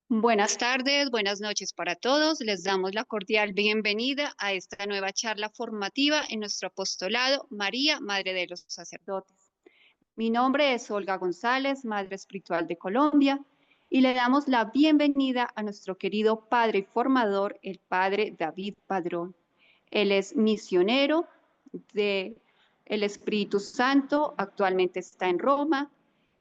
Buenas tardes, buenas noches para todos. Les damos la cordial bienvenida a esta nueva charla formativa en nuestro apostolado María, Madre de los Sacerdotes. Mi nombre es Olga González, Madre Espiritual de Colombia, y le damos la bienvenida a nuestro querido Padre y formador, el Padre David Padrón. Él es misionero del Espíritu Santo, actualmente está en Roma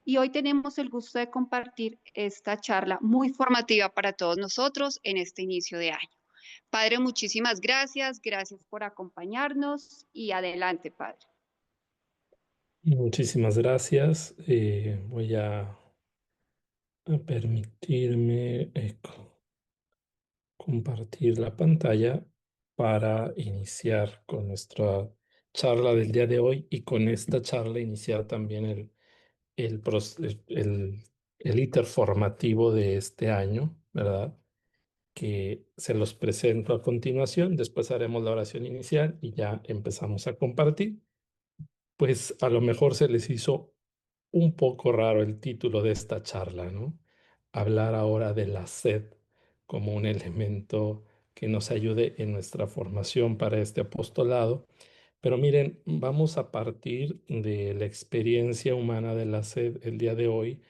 y hoy tenemos el gusto de compartir esta charla muy formativa para todos nosotros en este inicio de año. Padre, muchísimas gracias, gracias por acompañarnos y adelante, Padre. Muchísimas gracias. Voy a permitirme compartir la pantalla para iniciar con nuestra charla del día de hoy y con esta charla iniciar también el íter formativo de este año, ¿verdad? Que se los presento a continuación. Después haremos la oración inicial y ya empezamos a compartir. Pues a lo mejor se les hizo un poco raro el título de esta charla, ¿no? Hablar ahora de la sed como un elemento que nos ayude en nuestra formación para este apostolado. Pero miren, vamos a partir de la experiencia humana de la sed el día de hoy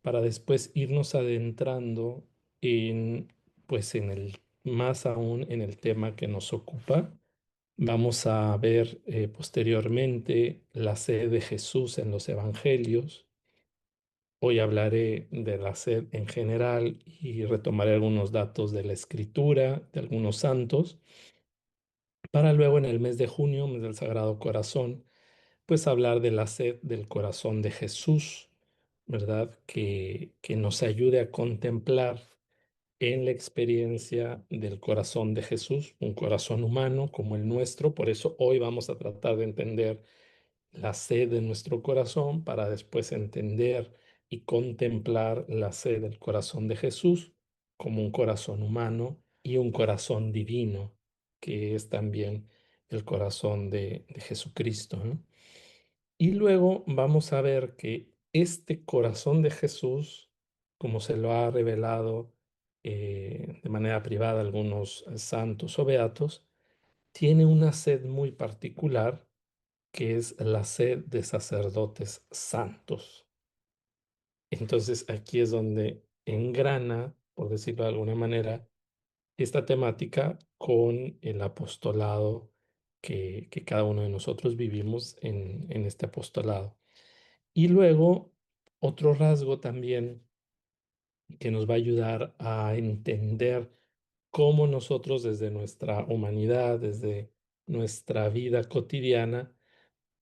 para después irnos adentrando en, pues en el, más aún en el tema que nos ocupa. Vamos a ver posteriormente la sed de Jesús en los evangelios. Hoy hablaré de la sed en general y retomaré algunos datos de la escritura, de algunos santos, para luego en el mes de junio, mes del Sagrado Corazón, pues hablar de la sed del corazón de Jesús, ¿verdad? Que nos ayude a contemplar en la experiencia del corazón de Jesús, un corazón humano como el nuestro. Por eso hoy vamos a tratar de entender la sed de nuestro corazón para después entender y contemplar la sed del corazón de Jesús como un corazón humano y un corazón divino, que es también el corazón de Jesucristo, ¿no? Y luego vamos a ver que este corazón de Jesús, como se lo ha revelado de manera privada a algunos santos o beatos, tiene una sed muy particular que es la sed de sacerdotes santos. Entonces aquí es donde engrana, por decirlo de alguna manera, esta temática con el apostolado que cada uno de nosotros vivimos en este apostolado. Y luego, otro rasgo también que nos va a ayudar a entender cómo nosotros desde nuestra humanidad, desde nuestra vida cotidiana,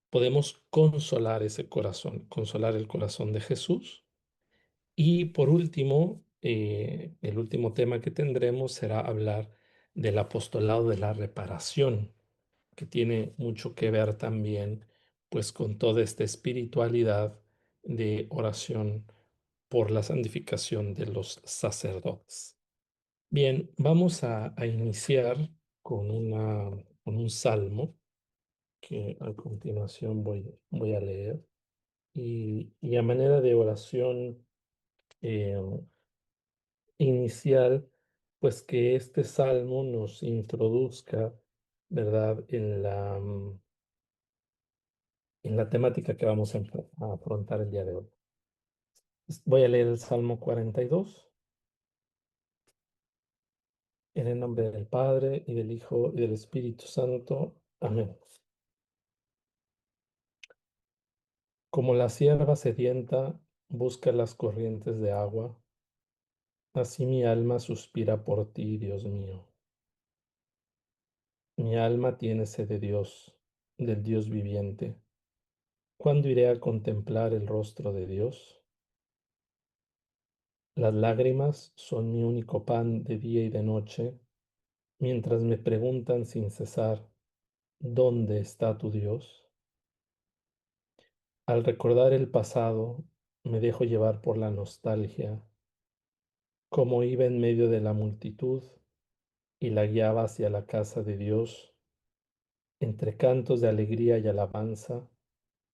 podemos consolar ese corazón, consolar el corazón de Jesús. Y por último, el último tema que tendremos será hablar del apostolado de la reparación, que tiene mucho que ver también pues con toda esta espiritualidad de oración por la santificación de los sacerdotes. Bien, vamos a iniciar con un salmo que a continuación voy a leer. Y a manera de oración eh, inicial, pues que este salmo nos introduzca, ¿verdad?, en la temática que vamos a afrontar el día de hoy. Voy a leer el Salmo 42 en el nombre del Padre y del Hijo y del Espíritu Santo. Amén. Como la sierva sedienta busca las corrientes de agua, así mi alma suspira por ti, Dios mío. Mi alma tiene sed de Dios, del Dios viviente. ¿Cuándo iré a contemplar el rostro de Dios? Las lágrimas son mi único pan de día y de noche, mientras me preguntan sin cesar, ¿dónde está tu Dios? Al recordar el pasado, me dejo llevar por la nostalgia, como iba en medio de la multitud y la guiaba hacia la casa de Dios, entre cantos de alegría y alabanza,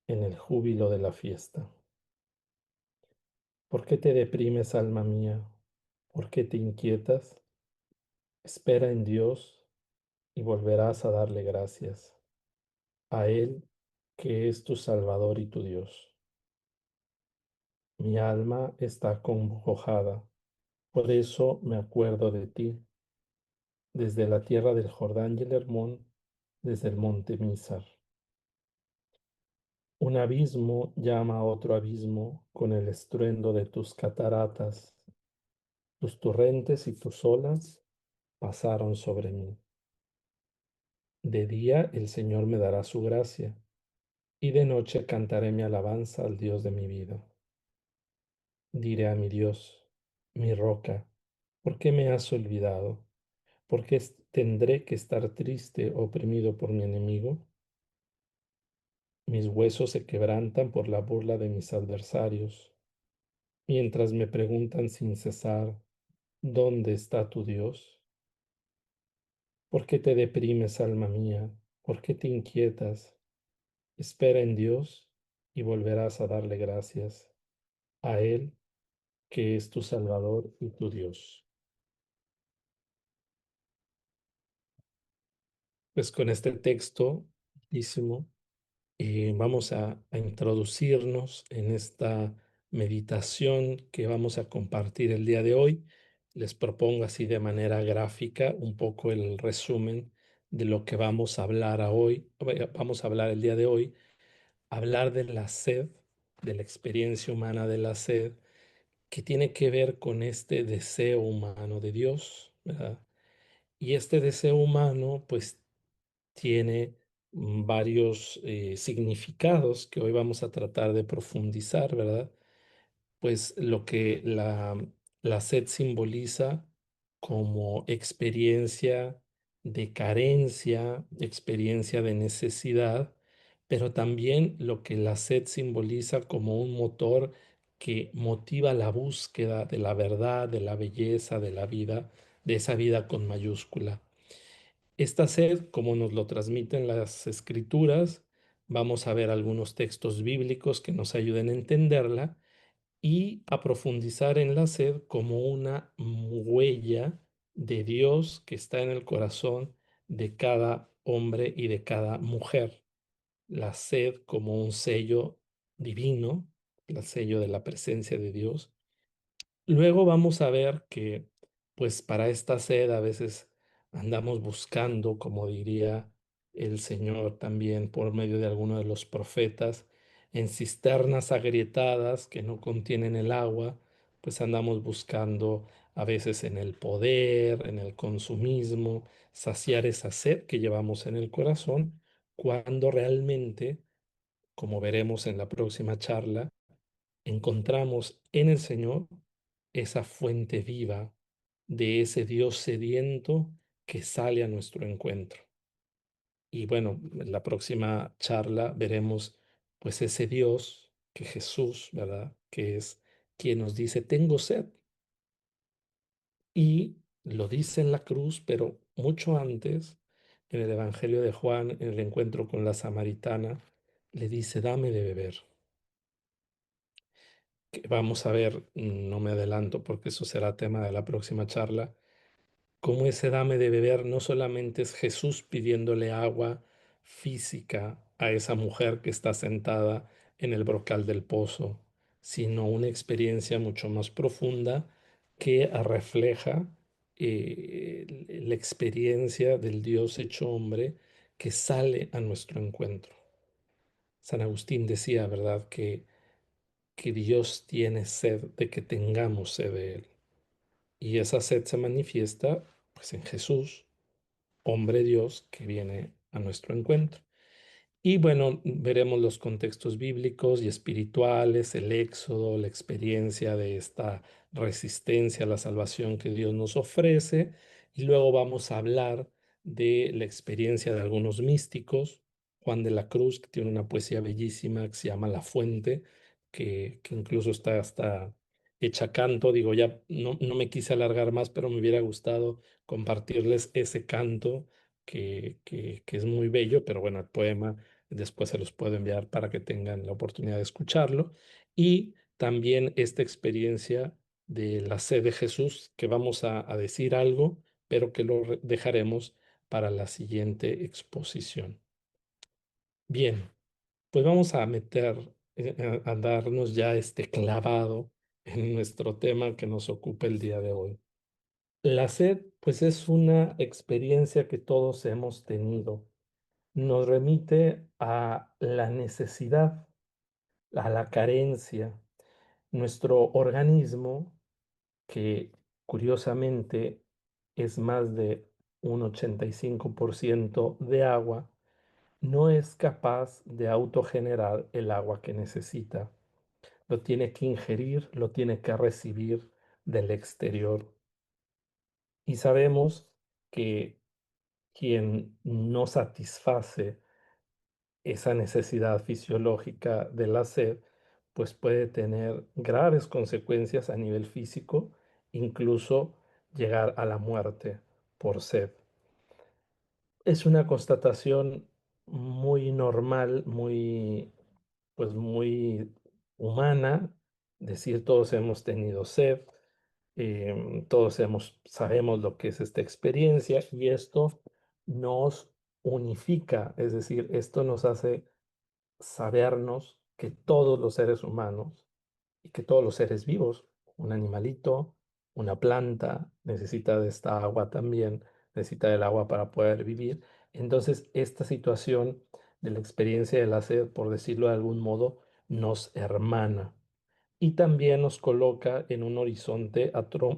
en el júbilo de la fiesta. ¿Por qué te deprimes, alma mía? ¿Por qué te inquietas? Espera en Dios y volverás a darle gracias, a Él que es tu Salvador y tu Dios. Mi alma está congojada, por eso me acuerdo de ti, desde la tierra del Jordán y el Hermón, desde el monte Mizar. Un abismo llama a otro abismo con el estruendo de tus cataratas. Tus torrentes y tus olas pasaron sobre mí. De día el Señor me dará su gracia, y de noche cantaré mi alabanza al Dios de mi vida. Diré a mi Dios, mi roca, ¿por qué me has olvidado? ¿Por qué tendré que estar triste, oprimido por mi enemigo? Mis huesos se quebrantan por la burla de mis adversarios, mientras me preguntan sin cesar, ¿dónde está tu Dios? ¿Por qué te deprimes, alma mía? ¿Por qué te inquietas? Espera en Dios y volverás a darle gracias a Él, que es tu Salvador y tu Dios. Pues con este texto, bellísimo, vamos a introducirnos en esta meditación que vamos a compartir el día de hoy. Les propongo así de manera gráfica un poco el resumen de lo que vamos a hablar hoy. Vamos a hablar el día de hoy, hablar de la sed, de la experiencia humana de la sed, que tiene que ver con este deseo humano de Dios, ¿verdad? Y este deseo humano, pues, tiene varios significados que hoy vamos a tratar de profundizar, ¿verdad? Pues lo que la sed simboliza como experiencia de carencia, experiencia de necesidad, pero también lo que la sed simboliza como un motor que motiva la búsqueda de la verdad, de la belleza, de la vida, de esa vida con mayúscula. Esta sed, como nos lo transmiten las escrituras, vamos a ver algunos textos bíblicos que nos ayuden a entenderla y a profundizar en la sed como una huella de Dios que está en el corazón de cada hombre y de cada mujer. La sed como un sello divino, el sello de la presencia de Dios. Luego vamos a ver que, pues para esta sed a veces andamos buscando, como diría el Señor también por medio de alguno de los profetas, en cisternas agrietadas que no contienen el agua, pues andamos buscando a veces en el poder, en el consumismo, saciar esa sed que llevamos en el corazón, cuando realmente, como veremos en la próxima charla, encontramos en el Señor esa fuente viva de ese Dios sediento que sale a nuestro encuentro. Y bueno, en la próxima charla veremos pues ese Dios que Jesús, ¿verdad? Que es quien nos dice, tengo sed. Y lo dice en la cruz, pero mucho antes, en el Evangelio de Juan, en el encuentro con la samaritana, le dice, dame de beber. Que vamos a ver, no me adelanto porque eso será tema de la próxima charla, cómo ese dame de beber no solamente es Jesús pidiéndole agua física a esa mujer que está sentada en el brocal del pozo, sino una experiencia mucho más profunda que refleja la experiencia del Dios hecho hombre que sale a nuestro encuentro. San Agustín decía, ¿verdad?, que Dios tiene sed de que tengamos sed de Él. Y esa sed se manifiesta pues en Jesús, hombre Dios, que viene a nuestro encuentro. Y bueno, veremos los contextos bíblicos y espirituales, el éxodo, la experiencia de esta resistencia a la salvación que Dios nos ofrece. Y luego vamos a hablar de la experiencia de algunos místicos. Juan de la Cruz, que tiene una poesía bellísima que se llama La Fuente, que incluso está hasta hecha canto. Digo, ya no me quise alargar más, pero me hubiera gustado compartirles ese canto que es muy bello, pero bueno, el poema después se los puedo enviar para que tengan la oportunidad de escucharlo. Y también esta experiencia de la sed de Jesús, que vamos a decir algo, pero que lo dejaremos para la siguiente exposición. Bien, pues vamos a meter, a darnos ya este clavado en nuestro tema que nos ocupa el día de hoy. La sed, pues es una experiencia que todos hemos tenido. Nos remite a la necesidad, a la carencia. Nuestro organismo, que curiosamente es más de un 85% de agua, no es capaz de autogenerar el agua que necesita. Lo tiene que ingerir, lo tiene que recibir del exterior. Y sabemos que quien no satisface esa necesidad fisiológica de la sed, pues puede tener graves consecuencias a nivel físico, incluso llegar a la muerte por sed. Es una constatación muy normal, pues muy humana, decir todos hemos tenido sed, todos sabemos lo que es esta experiencia y esto nos unifica, es decir, esto nos hace sabernos que todos los seres humanos y que todos los seres vivos, un animalito, una planta, necesita de esta agua también, necesita del agua para poder vivir. Entonces, esta situación de la experiencia de la sed, por decirlo de algún modo, nos hermana y también nos coloca en un horizonte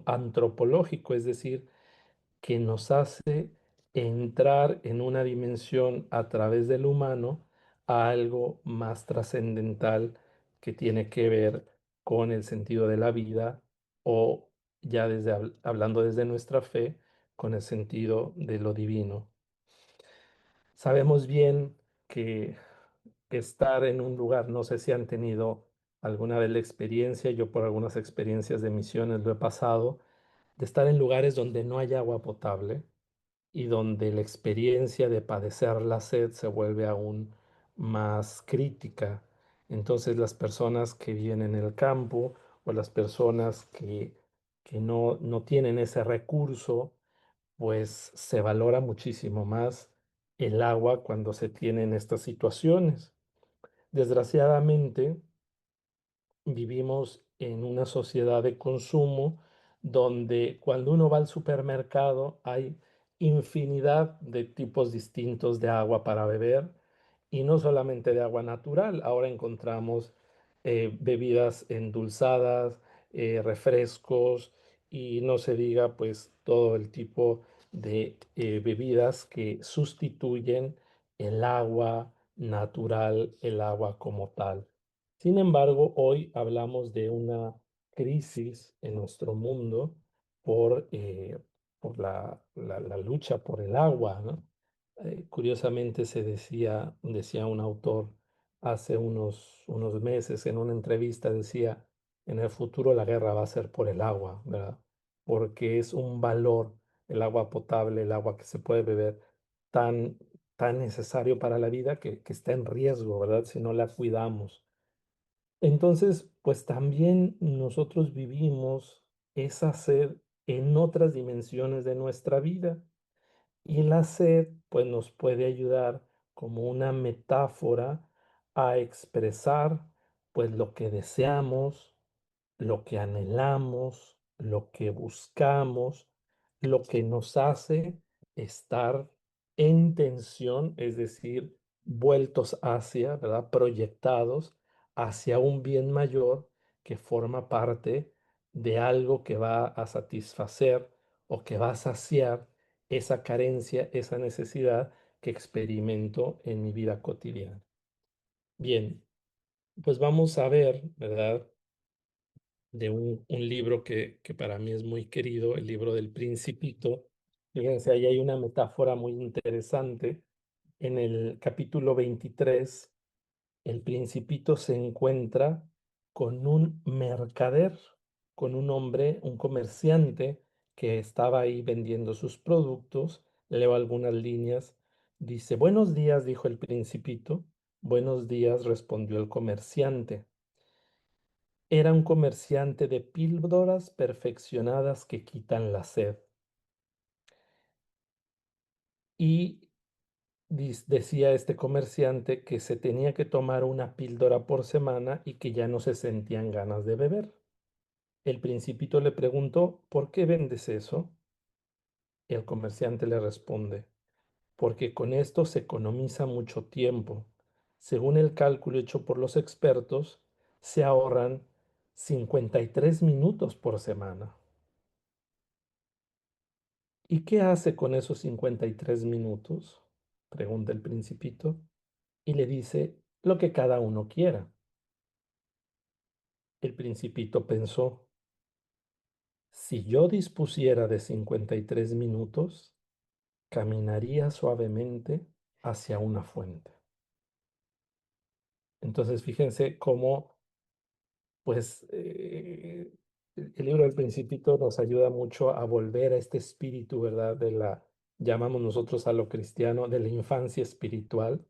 antropológico, es decir, que nos hace entrar en una dimensión a través del humano a algo más trascendental que tiene que ver con el sentido de la vida o ya hablando desde nuestra fe, con el sentido de lo divino. Sabemos bien que estar en un lugar, no sé si han tenido alguna vez la experiencia, yo por algunas experiencias de misiones lo he pasado, de estar en lugares donde no hay agua potable y donde la experiencia de padecer la sed se vuelve aún más crítica. Entonces las personas que viven en el campo o las personas que no tienen ese recurso, pues se valora muchísimo más el agua cuando se tienen estas situaciones. Desgraciadamente, vivimos en una sociedad de consumo donde cuando uno va al supermercado hay infinidad de tipos distintos de agua para beber y no solamente de agua natural. Ahora encontramos bebidas endulzadas, refrescos y no se diga pues todo el tipo de bebidas que sustituyen el agua natural, el agua como tal. Sin embargo, hoy hablamos de una crisis en nuestro mundo por la lucha por el agua, ¿no? Curiosamente decía un autor hace unos meses en una entrevista, decía, en el futuro la guerra va a ser por el agua, ¿verdad? Porque es un valor, el agua potable, el agua que se puede beber, tan, tan necesario para la vida que está en riesgo, ¿verdad? Si no la cuidamos. Entonces, pues también nosotros vivimos esa sed en otras dimensiones de nuestra vida. Y la sed, pues nos puede ayudar como una metáfora a expresar, pues lo que deseamos, lo que anhelamos, lo que buscamos, lo que nos hace estar en tensión, es decir, vueltos hacia, ¿verdad? Proyectados hacia un bien mayor que forma parte de algo que va a satisfacer o que va a saciar esa carencia, esa necesidad que experimento en mi vida cotidiana. Bien, pues vamos a ver, ¿verdad? De un libro que para mí es muy querido, el libro del Principito. Fíjense, ahí hay una metáfora muy interesante. En el capítulo 23 el Principito se encuentra con un mercader, con un hombre, un comerciante que estaba ahí vendiendo sus productos. Leo algunas líneas. Dice, buenos días, dijo el Principito. Buenos días, respondió el comerciante. Era un comerciante de píldoras perfeccionadas que quitan la sed. Y decía este comerciante que se tenía que tomar una píldora por semana y que ya no se sentían ganas de beber. El principito le preguntó, ¿por qué vendes eso? El comerciante le responde, porque con esto se economiza mucho tiempo. Según el cálculo hecho por los expertos, se ahorran 53 minutos por semana. ¿Y qué hace con esos 53 minutos? Pregunta el principito y le dice lo que cada uno quiera. El principito pensó, si yo dispusiera de 53 minutos, caminaría suavemente hacia una fuente. Entonces, fíjense cómo, pues, el libro del Principito nos ayuda mucho a volver a este espíritu, ¿verdad? Llamamos nosotros a lo cristiano, de la infancia espiritual,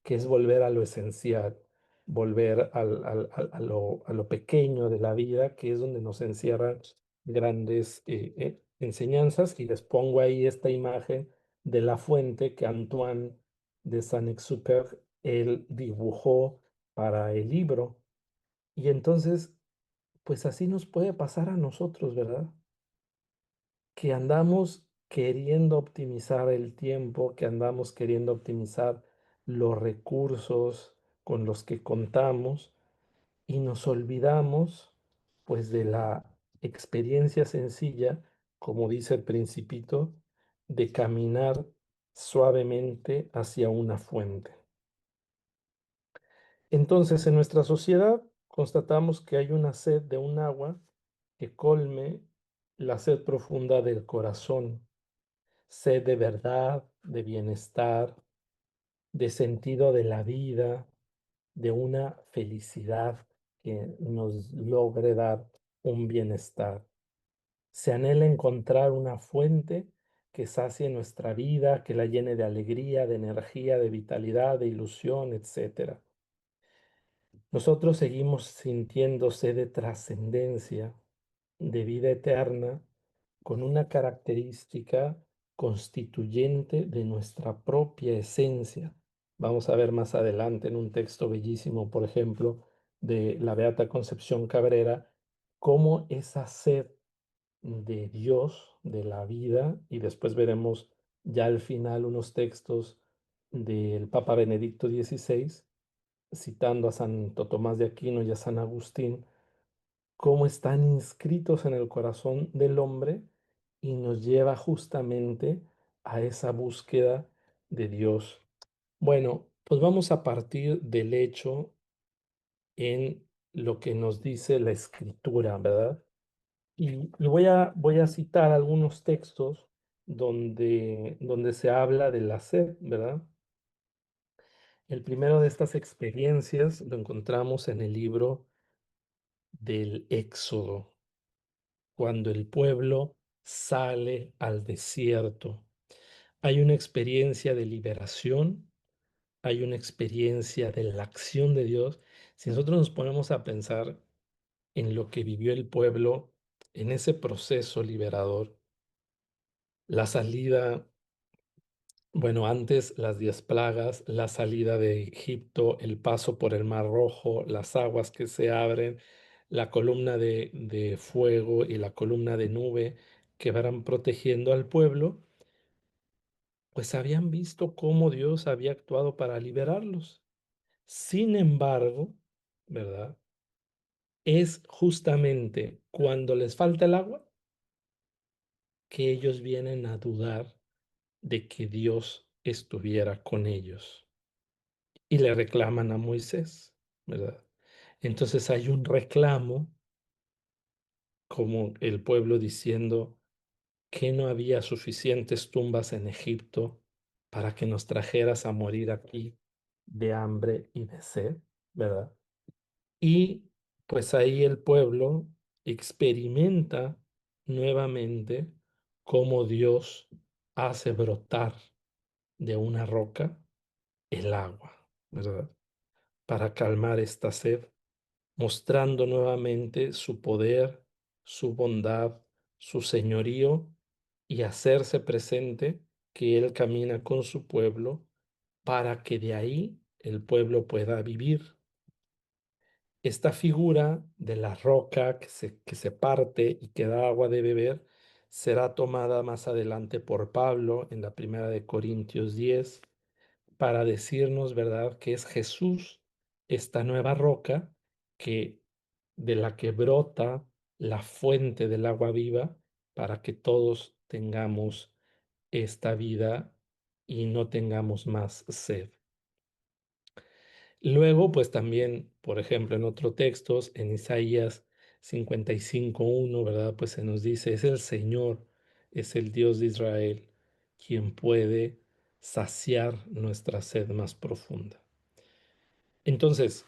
que es volver a lo esencial, volver a lo pequeño de la vida, que es donde nos encierran grandes enseñanzas. Y les pongo ahí esta imagen de la fuente que Antoine de Saint-Exupéry él dibujó para el libro. Y entonces, pues así nos puede pasar a nosotros, ¿verdad? Que andamos queriendo optimizar el tiempo, que andamos queriendo optimizar los recursos con los que contamos y nos olvidamos pues de la experiencia sencilla, como dice el Principito, de caminar suavemente hacia una fuente. Entonces, en nuestra sociedad constatamos que hay una sed de un agua que colme la sed profunda del corazón, sed de verdad, de bienestar, de sentido de la vida, de una felicidad que nos logre dar un bienestar. Se anhela encontrar una fuente que sacie nuestra vida, que la llene de alegría, de energía, de vitalidad, de ilusión, etcétera. Nosotros seguimos sintiendo sed de trascendencia, de vida eterna, con una característica constituyente de nuestra propia esencia. Vamos a ver más adelante en un texto bellísimo, por ejemplo, de la Beata Concepción Cabrera, cómo esa sed de Dios, de la vida, y después veremos ya al final unos textos del Papa Benedicto XVI, citando a Santo Tomás de Aquino y a San Agustín, cómo están inscritos en el corazón del hombre y nos lleva justamente a esa búsqueda de Dios. Bueno, pues vamos a partir del hecho en lo que nos dice la Escritura, ¿verdad? Y voy a citar algunos textos donde se habla de la sed, ¿verdad? El primero de estas experiencias lo encontramos en el libro del Éxodo, cuando el pueblo sale al desierto. Hay una experiencia de liberación, hay una experiencia de la acción de Dios. Si nosotros nos ponemos a pensar en lo que vivió el pueblo en ese proceso liberador, la salida, bueno, antes las 10 plagas, la salida de Egipto, el paso por el Mar Rojo, las aguas que se abren, la columna de fuego y la columna de nube que van protegiendo al pueblo, pues habían visto cómo Dios había actuado para liberarlos. Sin embargo, ¿verdad? Es justamente cuando les falta el agua que ellos vienen a dudar de que Dios estuviera con ellos y le reclaman a Moisés, ¿verdad? Entonces hay un reclamo como el pueblo diciendo que no había suficientes tumbas en Egipto para que nos trajeras a morir aquí de hambre y de sed, ¿verdad? Y pues ahí el pueblo experimenta nuevamente cómo Dios hace brotar de una roca el agua, ¿verdad? Para calmar esta sed. mostrando nuevamente su poder, su bondad, su señorío y hacerse presente que Él camina con su pueblo para que de ahí el pueblo pueda vivir. Esta figura de la roca que se parte y que da agua de beber será tomada más adelante por Pablo en la primera de Corintios 10 para decirnos, ¿verdad?, que es Jesús, esta nueva roca que de la que brota la fuente del agua viva para que todos tengamos esta vida y no tengamos más sed. Luego, pues también, por ejemplo, en otros textos, en Isaías 55:1, ¿verdad? Pues se nos dice, es el Señor, es el Dios de Israel, quien puede saciar nuestra sed más profunda. Entonces,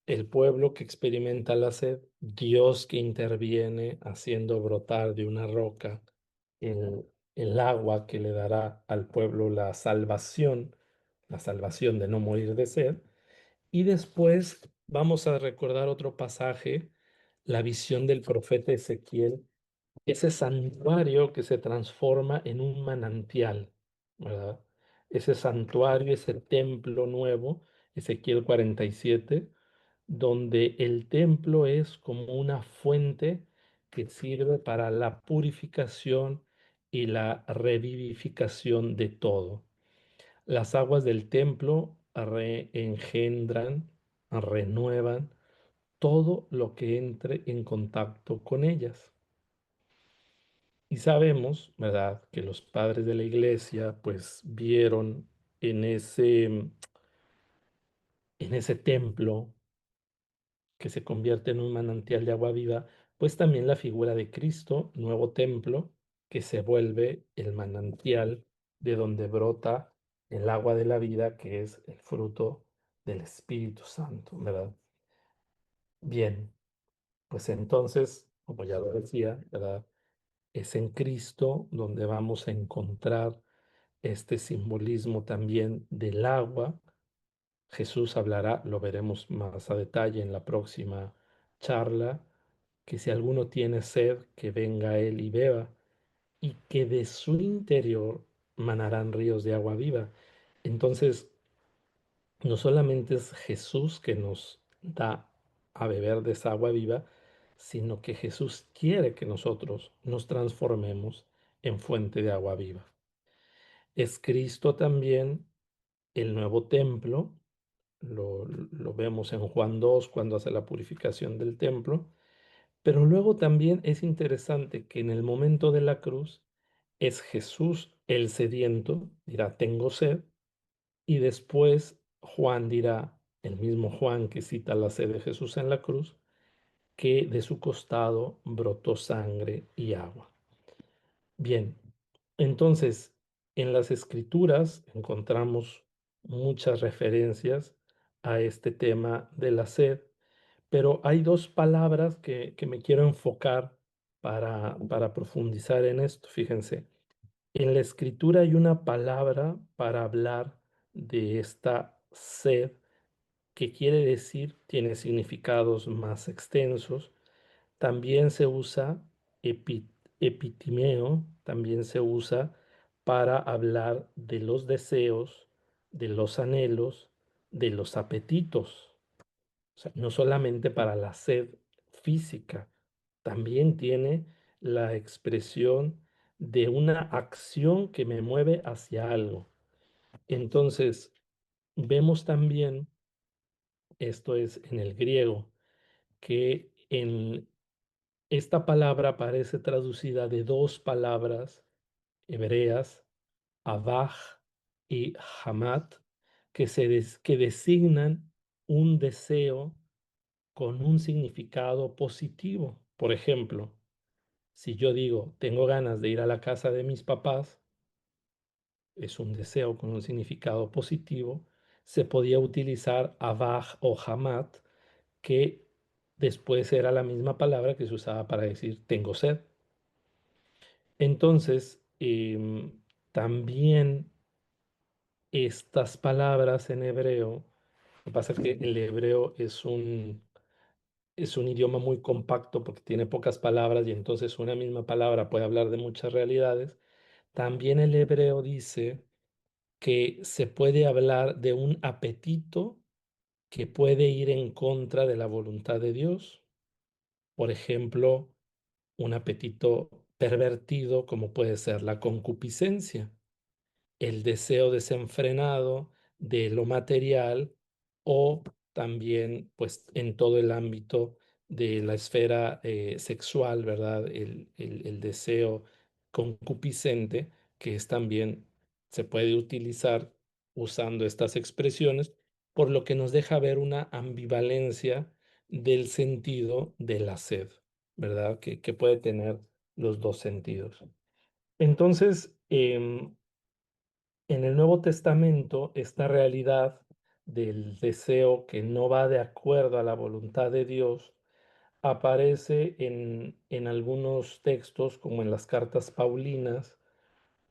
el pueblo que experimenta la sed, Dios que interviene haciendo brotar de una roca el, el agua que le dará al pueblo la salvación de no morir de sed. Y después vamos a recordar otro pasaje, la visión del profeta Ezequiel, ese santuario que se transforma en un manantial, ¿verdad? Ese santuario, ese templo nuevo, Ezequiel 47, donde el templo es como una fuente que sirve para la purificación y la revivificación de todo. Las aguas del templo reengendran, renuevan todo lo que entre en contacto con ellas. Y sabemos, ¿verdad?, que los padres de la iglesia pues vieron en ese templo que se convierte en un manantial de agua viva, pues también la figura de Cristo, nuevo templo, que se vuelve el manantial de donde brota el agua de la vida, que es el fruto del Espíritu Santo, ¿verdad? Bien, pues entonces, como ya lo decía, ¿verdad? Es en Cristo donde vamos a encontrar este simbolismo también del agua. Jesús hablará, lo veremos más a detalle en la próxima charla, que si alguno tiene sed, que venga a él y beba, y que de su interior manarán ríos de agua viva. Entonces, no solamente es Jesús que nos da a beber de esa agua viva, sino que Jesús quiere que nosotros nos transformemos en fuente de agua viva. Es Cristo también el nuevo templo, lo vemos en Juan 2 cuando hace la purificación del templo, pero luego también es interesante que en el momento de la cruz es Jesús el sediento, dirá, tengo sed, y después Juan dirá, el mismo Juan que cita la sed de Jesús en la cruz, que de su costado brotó sangre y agua. Bien, entonces en las escrituras encontramos muchas referencias a este tema de la sed, pero hay dos palabras que me quiero enfocar para profundizar en esto. Fíjense, en la escritura hay una palabra para hablar de esta sed que quiere decir, tiene significados más extensos. También se usa epitimeo, también se usa para hablar de los deseos, de los anhelos, de los apetitos. O sea, no solamente para la sed física, también tiene la expresión de una acción que me mueve hacia algo. Entonces, vemos también, esto es en el griego, que en esta palabra aparece traducida de dos palabras hebreas, abaj y hamat, que designan un deseo con un significado positivo. Por ejemplo, si yo digo, tengo ganas de ir a la casa de mis papás, es un deseo con un significado positivo, se podía utilizar abaj o hamat, que después era la misma palabra que se usaba para decir tengo sed. Entonces, también estas palabras en hebreo, lo que pasa es que el hebreo es un idioma muy compacto porque tiene pocas palabras y entonces una misma palabra puede hablar de muchas realidades. También el hebreo dice que se puede hablar de un apetito que puede ir en contra de la voluntad de Dios. Por ejemplo, un apetito pervertido como puede ser la concupiscencia, el deseo desenfrenado de lo material, o también pues en todo el ámbito de la esfera sexual, ¿verdad? El deseo concupiscente, que es también se puede utilizar usando estas expresiones, por lo que nos deja ver una ambivalencia del sentido de la sed, ¿verdad? Que puede tener los dos sentidos. Entonces, en el Nuevo Testamento, esta realidad del deseo que no va de acuerdo a la voluntad de Dios aparece en algunos textos, como en las cartas paulinas,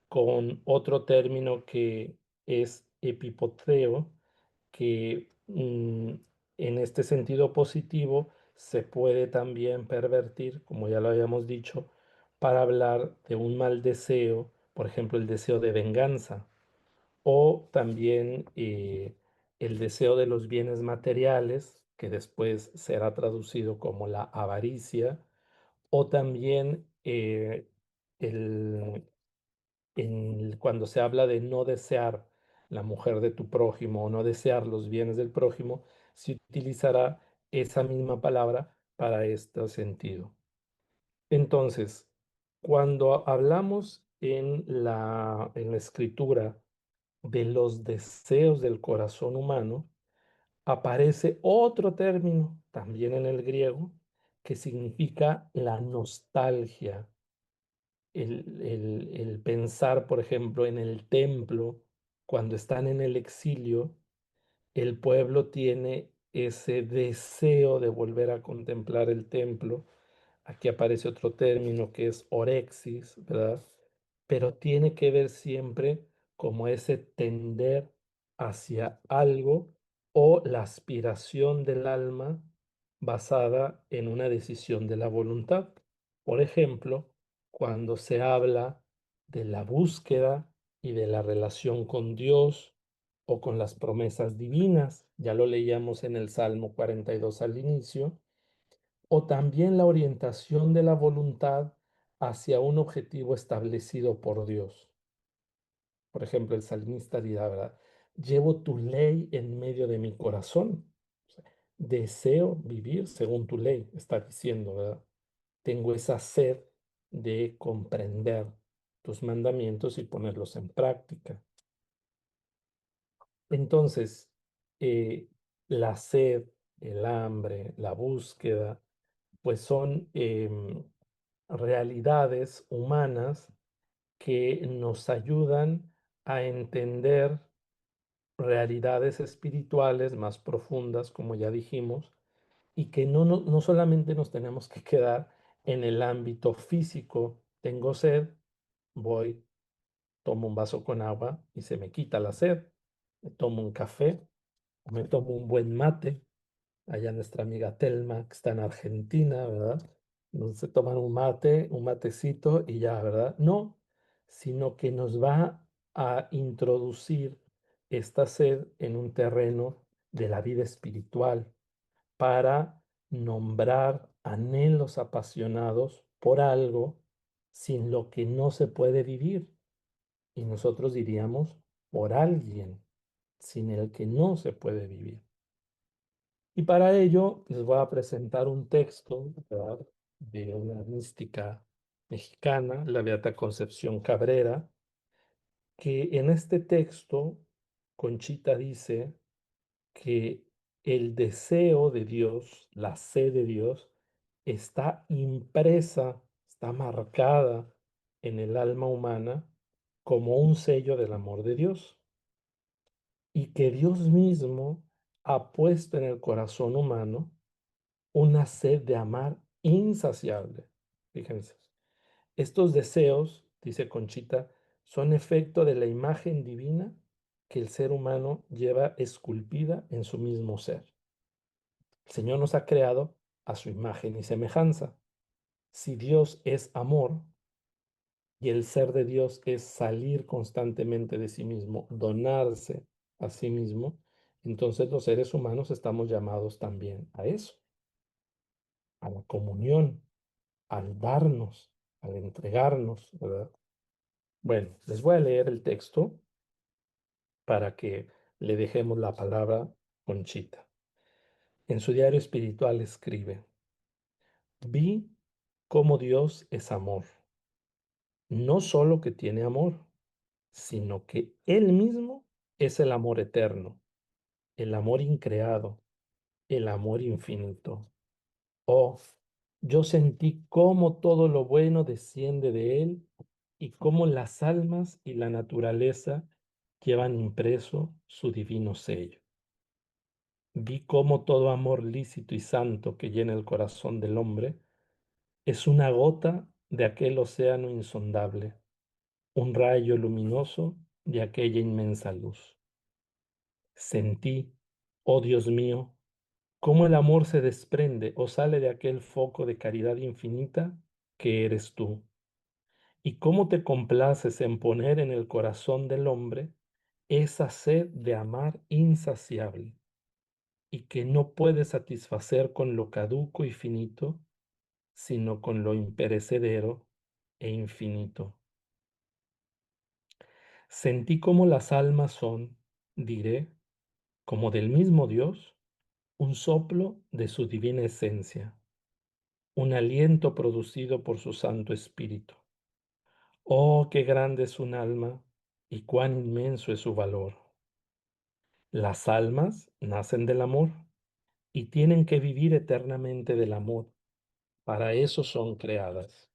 con otro término que es epipoteo, que en este sentido positivo se puede también pervertir, como ya lo habíamos dicho, para hablar de un mal deseo, por ejemplo, el deseo de venganza, o también el deseo de los bienes materiales, que después será traducido como la avaricia, o también el, cuando se habla de no desear la mujer de tu prójimo o no desear los bienes del prójimo, se utilizará esa misma palabra para este sentido. Entonces, cuando hablamos en la escritura de los deseos del corazón humano, aparece otro término, también en el griego, que significa la nostalgia. El pensar, por ejemplo, en el templo, cuando están en el exilio, el pueblo tiene ese deseo de volver a contemplar el templo. Aquí aparece otro término que es orexis, ¿verdad? Pero tiene que ver siempre como ese tender hacia algo, o la aspiración del alma basada en una decisión de la voluntad. Por ejemplo, cuando se habla de la búsqueda y de la relación con Dios o con las promesas divinas, ya lo leíamos en el Salmo 42 al inicio, o también la orientación de la voluntad hacia un objetivo establecido por Dios. Por ejemplo, el salmista dirá, ¿verdad? Llevo tu ley en medio de mi corazón. O sea, deseo vivir según tu ley, está diciendo, ¿verdad? Tengo esa sed de comprender tus mandamientos y ponerlos en práctica. Entonces, eh, la sed, el hambre, la búsqueda, pues son realidades humanas que nos ayudan a entender realidades espirituales más profundas, como ya dijimos, y que no solamente nos tenemos que quedar en el ámbito físico. Tengo sed, voy, tomo un vaso con agua y se me quita la sed. Me tomo un café, o me tomo un buen mate. Allá nuestra amiga Telma, que está en Argentina, ¿verdad? No se toman un mate, un matecito y ya, ¿verdad? No, sino que nos va a introducir esta sed en un terreno de la vida espiritual para nombrar anhelos apasionados por algo sin lo que no se puede vivir. Y nosotros diríamos por alguien sin el que no se puede vivir. Y para ello les voy a presentar un texto, ¿verdad?, de una mística mexicana, la Beata Concepción Cabrera, que en este texto Conchita dice que el deseo de Dios, la sed de Dios, está impresa, está marcada en el alma humana como un sello del amor de Dios, y que Dios mismo ha puesto en el corazón humano una sed de amar insaciable. Fíjense, estos deseos, dice Conchita, son efecto de la imagen divina que el ser humano lleva esculpida en su mismo ser. El Señor nos ha creado a su imagen y semejanza. Si Dios es amor y el ser de Dios es salir constantemente de sí mismo, donarse a sí mismo, entonces los seres humanos estamos llamados también a eso, a la comunión, al darnos, al entregarnos, ¿verdad? Bueno, les voy a leer el texto para que le dejemos la palabra a Conchita. En su diario espiritual escribe: vi cómo Dios es amor, no solo que tiene amor, sino que Él mismo es el amor eterno, el amor increado, el amor infinito. Oh, yo sentí cómo todo lo bueno desciende de Él y cómo las almas y la naturaleza llevan impreso su divino sello. Vi cómo todo amor lícito y santo que llena el corazón del hombre es una gota de aquel océano insondable, un rayo luminoso de aquella inmensa luz. Sentí, oh Dios mío, cómo el amor se desprende o sale de aquel foco de caridad infinita que eres tú, y cómo te complaces en poner en el corazón del hombre esa sed de amar insaciable y que no puede satisfacer con lo caduco y finito, sino con lo imperecedero e infinito. Sentí como las almas son, diré, como del mismo Dios, un soplo de su divina esencia, un aliento producido por su Santo Espíritu. Oh, qué grande es un alma y cuán inmenso es su valor. Las almas nacen del amor y tienen que vivir eternamente del amor. Para eso son creadas.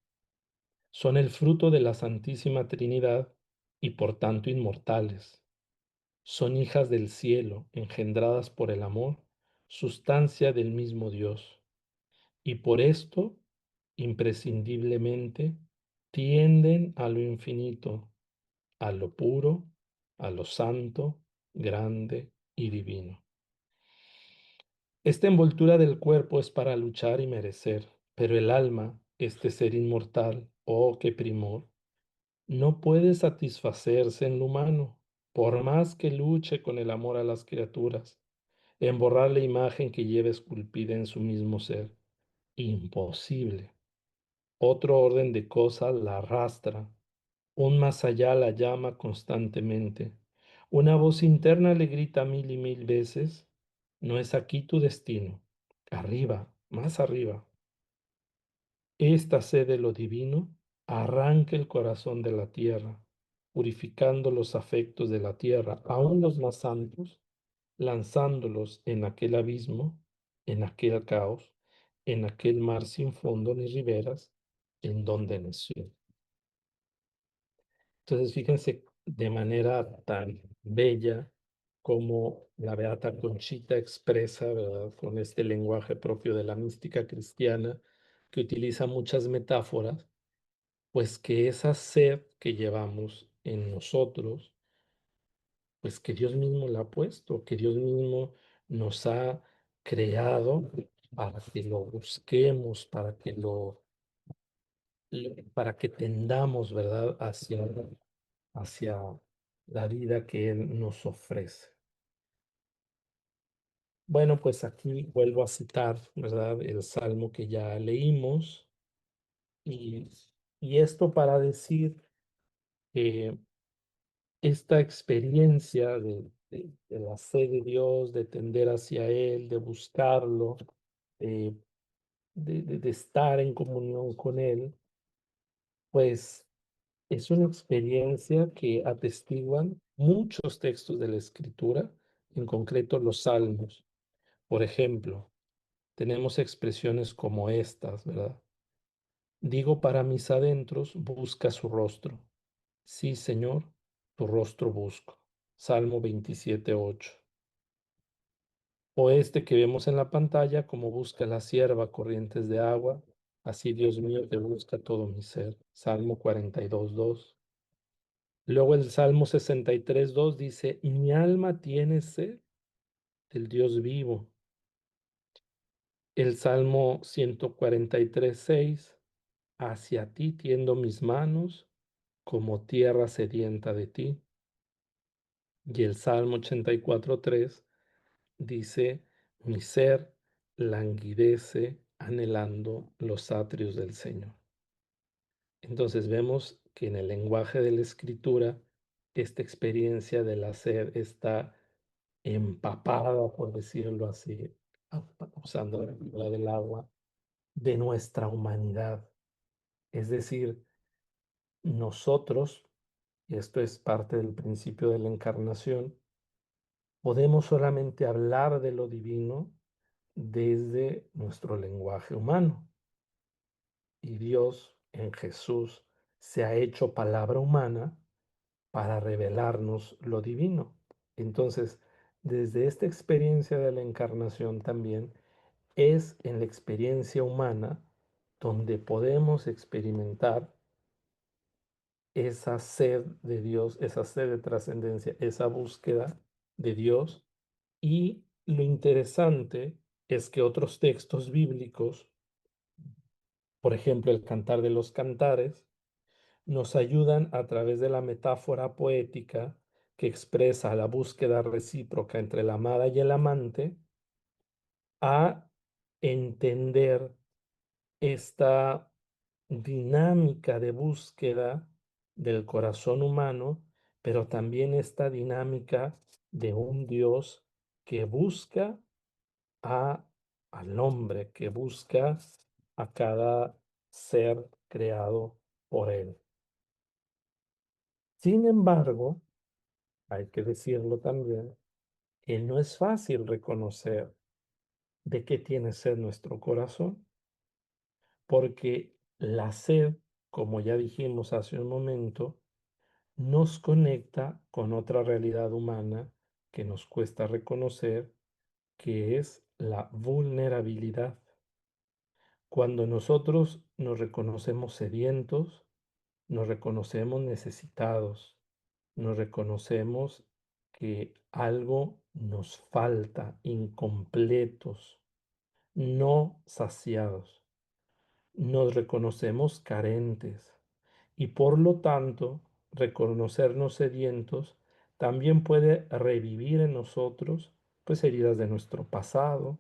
Son el fruto de la Santísima Trinidad y por tanto inmortales. Son hijas del cielo, engendradas por el amor, sustancia del mismo Dios. Y por esto, imprescindiblemente, tienden a lo infinito, a lo puro, a lo santo, grande y divino. Esta envoltura del cuerpo es para luchar y merecer, pero el alma, este ser inmortal, oh, qué primor, no puede satisfacerse en lo humano, por más que luche con el amor a las criaturas, en borrar la imagen que lleva esculpida en su mismo ser. Imposible. Otro orden de cosas la arrastra, un más allá la llama constantemente. Una voz interna le grita mil y mil veces: no es aquí tu destino, arriba, más arriba. Esta sed de lo divino arranca el corazón de la tierra, purificando los afectos de la tierra, aun los más santos, lanzándolos en aquel abismo, en aquel caos, en aquel mar sin fondo ni riberas, en donde nació. Entonces, fíjense de manera tan bella como la Beata Conchita expresa, ¿verdad? Con este lenguaje propio de la mística cristiana, que utiliza muchas metáforas, pues que esa sed que llevamos en nosotros, pues que Dios mismo la ha puesto, que Dios mismo nos ha creado para que lo busquemos, para que tendamos, ¿verdad? Hacia la vida que Él nos ofrece. Bueno, pues aquí vuelvo a citar, ¿verdad? El salmo que ya leímos y, y esto para decir que esta experiencia de la sed de Dios, de tender hacia Él, de buscarlo, eh, de estar en comunión con Él, pues es una experiencia que atestiguan muchos textos de la Escritura, en concreto los salmos. Por ejemplo, tenemos expresiones como estas, ¿verdad? Digo, para mis adentros, busca su rostro. Sí, Señor, tu rostro busco. Salmo 27:8. O este que vemos en la pantalla, como busca la sierva corrientes de agua, así Dios mío te busca todo mi ser. Salmo 42:2. Luego el Salmo 63:2 dice, mi alma tiene sed del Dios vivo. El Salmo 143:6, hacia ti tiendo mis manos como tierra sedienta de ti. Y el Salmo 84:3 dice, mi ser languidece anhelando los atrios del Señor. Entonces vemos que en el lenguaje de la escritura, esta experiencia del hacer está empapada, por decirlo así, usando la figura del agua, de nuestra humanidad. Es decir, nosotros, y esto es parte del principio de la encarnación, podemos solamente hablar de lo divino desde nuestro lenguaje humano. Y Dios en Jesús se ha hecho palabra humana para revelarnos lo divino. Entonces, desde esta experiencia de la encarnación también es en la experiencia humana donde podemos experimentar esa sed de Dios, esa sed de trascendencia, esa búsqueda de Dios. Y lo interesante es que otros textos bíblicos, por ejemplo, el Cantar de los Cantares, nos ayudan a través de la metáfora poética que expresa la búsqueda recíproca entre la amada y el amante a entender esta dinámica de búsqueda del corazón humano, pero también esta dinámica de un Dios que busca a, al hombre, que busca a cada ser creado por él. Sin embargo, hay que decirlo también, que no es fácil reconocer de qué tiene sed nuestro corazón, porque la sed, como ya dijimos hace un momento, nos conecta con otra realidad humana que nos cuesta reconocer, que es la vulnerabilidad. Cuando nosotros nos reconocemos sedientos, nos reconocemos necesitados, nos reconocemos que algo nos falta, incompletos, no saciados. Nos reconocemos carentes y por lo tanto reconocernos sedientos también puede revivir en nosotros pues heridas de nuestro pasado,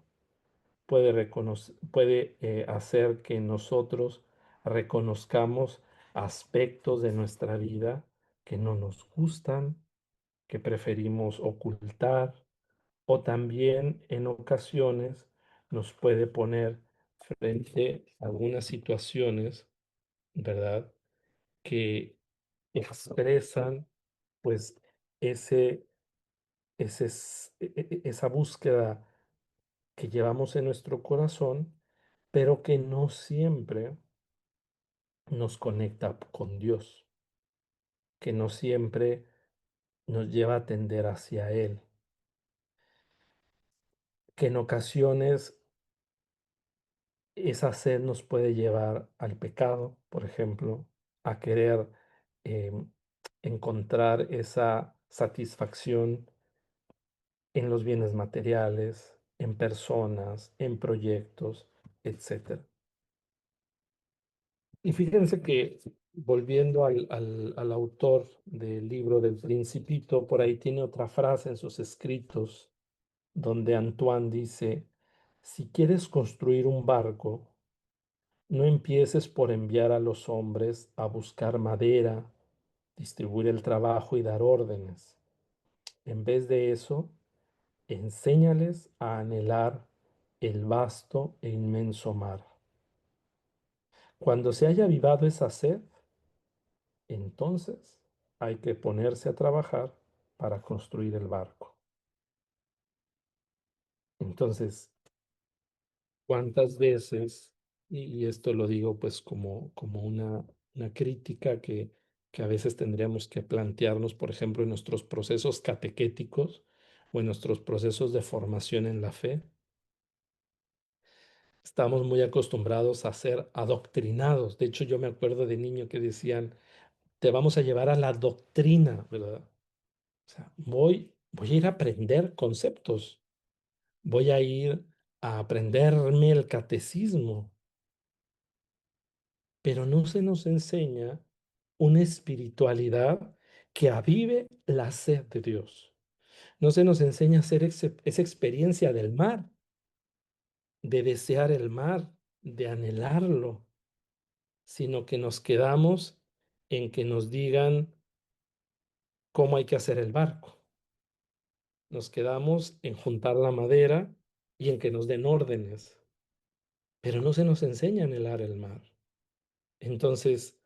puede hacer que nosotros reconozcamos aspectos de nuestra vida que no nos gustan, que preferimos ocultar, o también en ocasiones nos puede poner frente a algunas situaciones, ¿verdad? Que expresan pues ese, esa búsqueda que llevamos en nuestro corazón, pero que no siempre nos conecta con Dios, que no siempre nos lleva a tender hacia Él, que en ocasiones esa sed nos puede llevar al pecado, por ejemplo, a querer em, encontrar esa satisfacción en los bienes materiales, en personas, en proyectos, etcétera. Y fíjense que volviendo al autor del libro del Principito, por ahí tiene otra frase en sus escritos donde Antoine dice, si quieres construir un barco, no empieces por enviar a los hombres a buscar madera, distribuir el trabajo y dar órdenes. En vez de eso, enséñales a anhelar el vasto e inmenso mar. Cuando se haya avivado esa sed, entonces hay que ponerse a trabajar para construir el barco. Entonces, ¿cuántas veces, y esto lo digo pues como una crítica que a veces tendríamos que plantearnos, por ejemplo, en nuestros procesos catequéticos o en nuestros procesos de formación en la fe? Estamos muy acostumbrados a ser adoctrinados. De hecho, yo me acuerdo de niño que decían, te vamos a llevar a la doctrina, ¿verdad? O sea, voy a ir a aprender conceptos, voy a ir a aprenderme el catecismo, pero no se nos enseña una espiritualidad que avive la sed de Dios. No se nos enseña a hacer esa experiencia del mar, de desear el mar, de anhelarlo, sino que nos quedamos en que nos digan cómo hay que hacer el barco. Nos quedamos en juntar la madera y en que nos den órdenes, pero no se nos enseña a anhelar el mar. Entonces,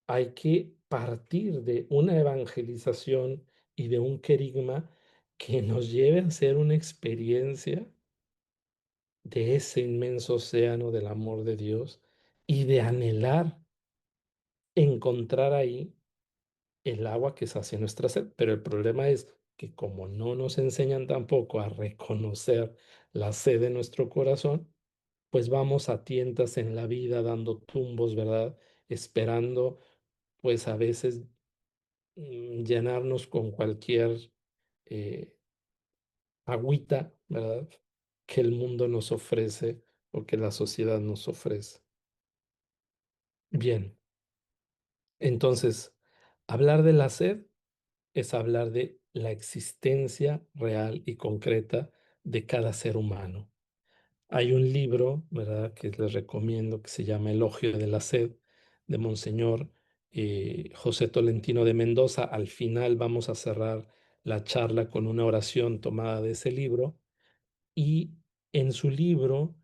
hay que partir de una evangelización y de un querigma que nos lleve a hacer una experiencia de ese inmenso océano del amor de Dios y de anhelar encontrar ahí el agua que sacia nuestra sed. Pero el problema es que como no nos enseñan tampoco a reconocer la sed de nuestro corazón, pues vamos a tientas en la vida dando tumbos, ¿verdad? Esperando, pues a veces llenarnos con cualquier eh, agüita, ¿verdad? Que el mundo nos ofrece o que la sociedad nos ofrece. Bien, entonces, hablar de la sed es hablar de la existencia real y concreta de cada ser humano. Hay un libro, ¿verdad?, que les recomiendo que se llama Elogio de la Sed, de Monseñor José Tolentino de Mendoza. Al final vamos a cerrar la charla con una oración tomada de ese libro y en su libro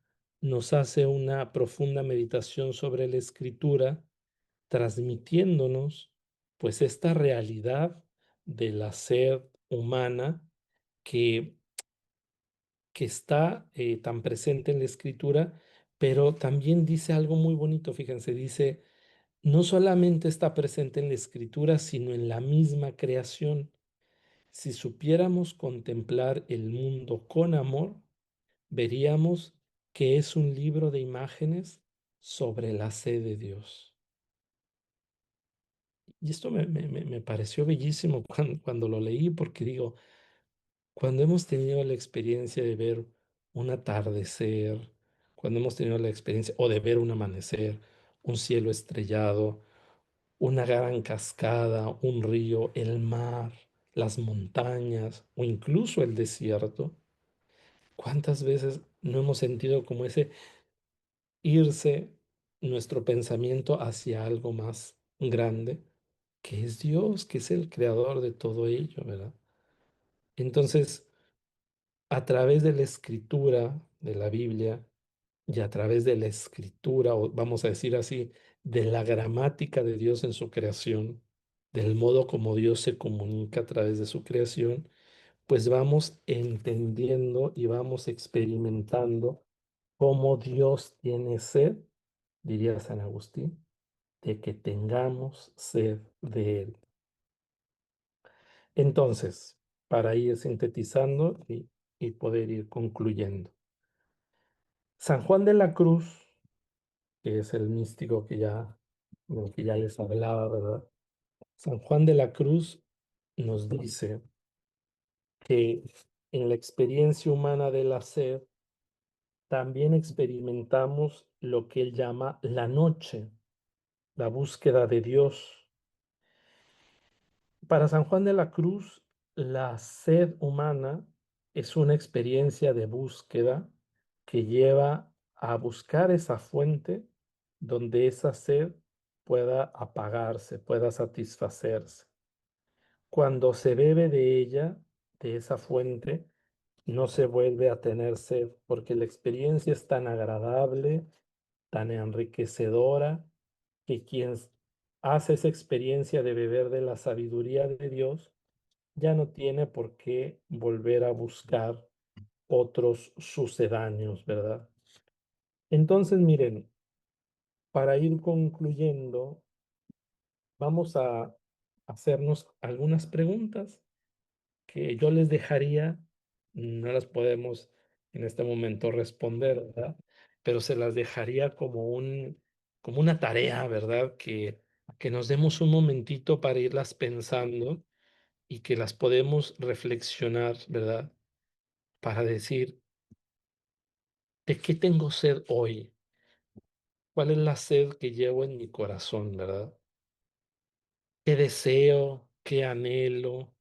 nos hace una profunda meditación sobre la escritura, transmitiéndonos pues esta realidad de la sed humana que está tan presente en la escritura, pero también dice algo muy bonito, fíjense, dice, no solamente está presente en la escritura, sino en la misma creación. Si supiéramos contemplar el mundo con amor, veríamos que es un libro de imágenes sobre la sed de Dios. Y esto me pareció bellísimo cuando lo leí, porque digo, cuando hemos tenido la experiencia de ver un atardecer, cuando hemos tenido la experiencia o de ver un amanecer, un cielo estrellado, una gran cascada, un río, el mar, las montañas o incluso el desierto, ¿cuántas veces no hemos sentido como ese irse nuestro pensamiento hacia algo más grande, que es Dios, que es el creador de todo ello, ¿verdad? Entonces, a través de la escritura de la Biblia y a través de la escritura, o vamos a decir así, de la gramática de Dios en su creación, del modo como Dios se comunica a través de su creación, pues vamos entendiendo y vamos experimentando cómo Dios tiene sed, diría San Agustín, de que tengamos sed de Él. Entonces, para ir sintetizando y poder ir concluyendo. San Juan de la Cruz, que es el místico del que ya les hablaba, ¿verdad? San Juan de la Cruz nos dice que en la experiencia humana de la sed también experimentamos lo que él llama la noche, la búsqueda de Dios. Para San Juan de la Cruz, la sed humana es una experiencia de búsqueda que lleva a buscar esa fuente donde esa sed pueda apagarse, pueda satisfacerse. Cuando se bebe de ella, de esa fuente, no se vuelve a tener sed porque la experiencia es tan agradable, tan enriquecedora, que quien hace esa experiencia de beber de la sabiduría de Dios ya no tiene por qué volver a buscar otros sucedáneos, ¿verdad? Entonces, miren, para ir concluyendo, vamos a hacernos algunas preguntas que yo les dejaría, no las podemos en este momento responder, ¿verdad? Pero se las dejaría como una tarea, ¿verdad? Que nos demos un momentito para irlas pensando y que las podemos reflexionar, ¿verdad? Para decir, ¿De qué tengo sed hoy? ¿Cuál es la sed que llevo en mi corazón, verdad? ¿Qué deseo? ¿Qué anhelo?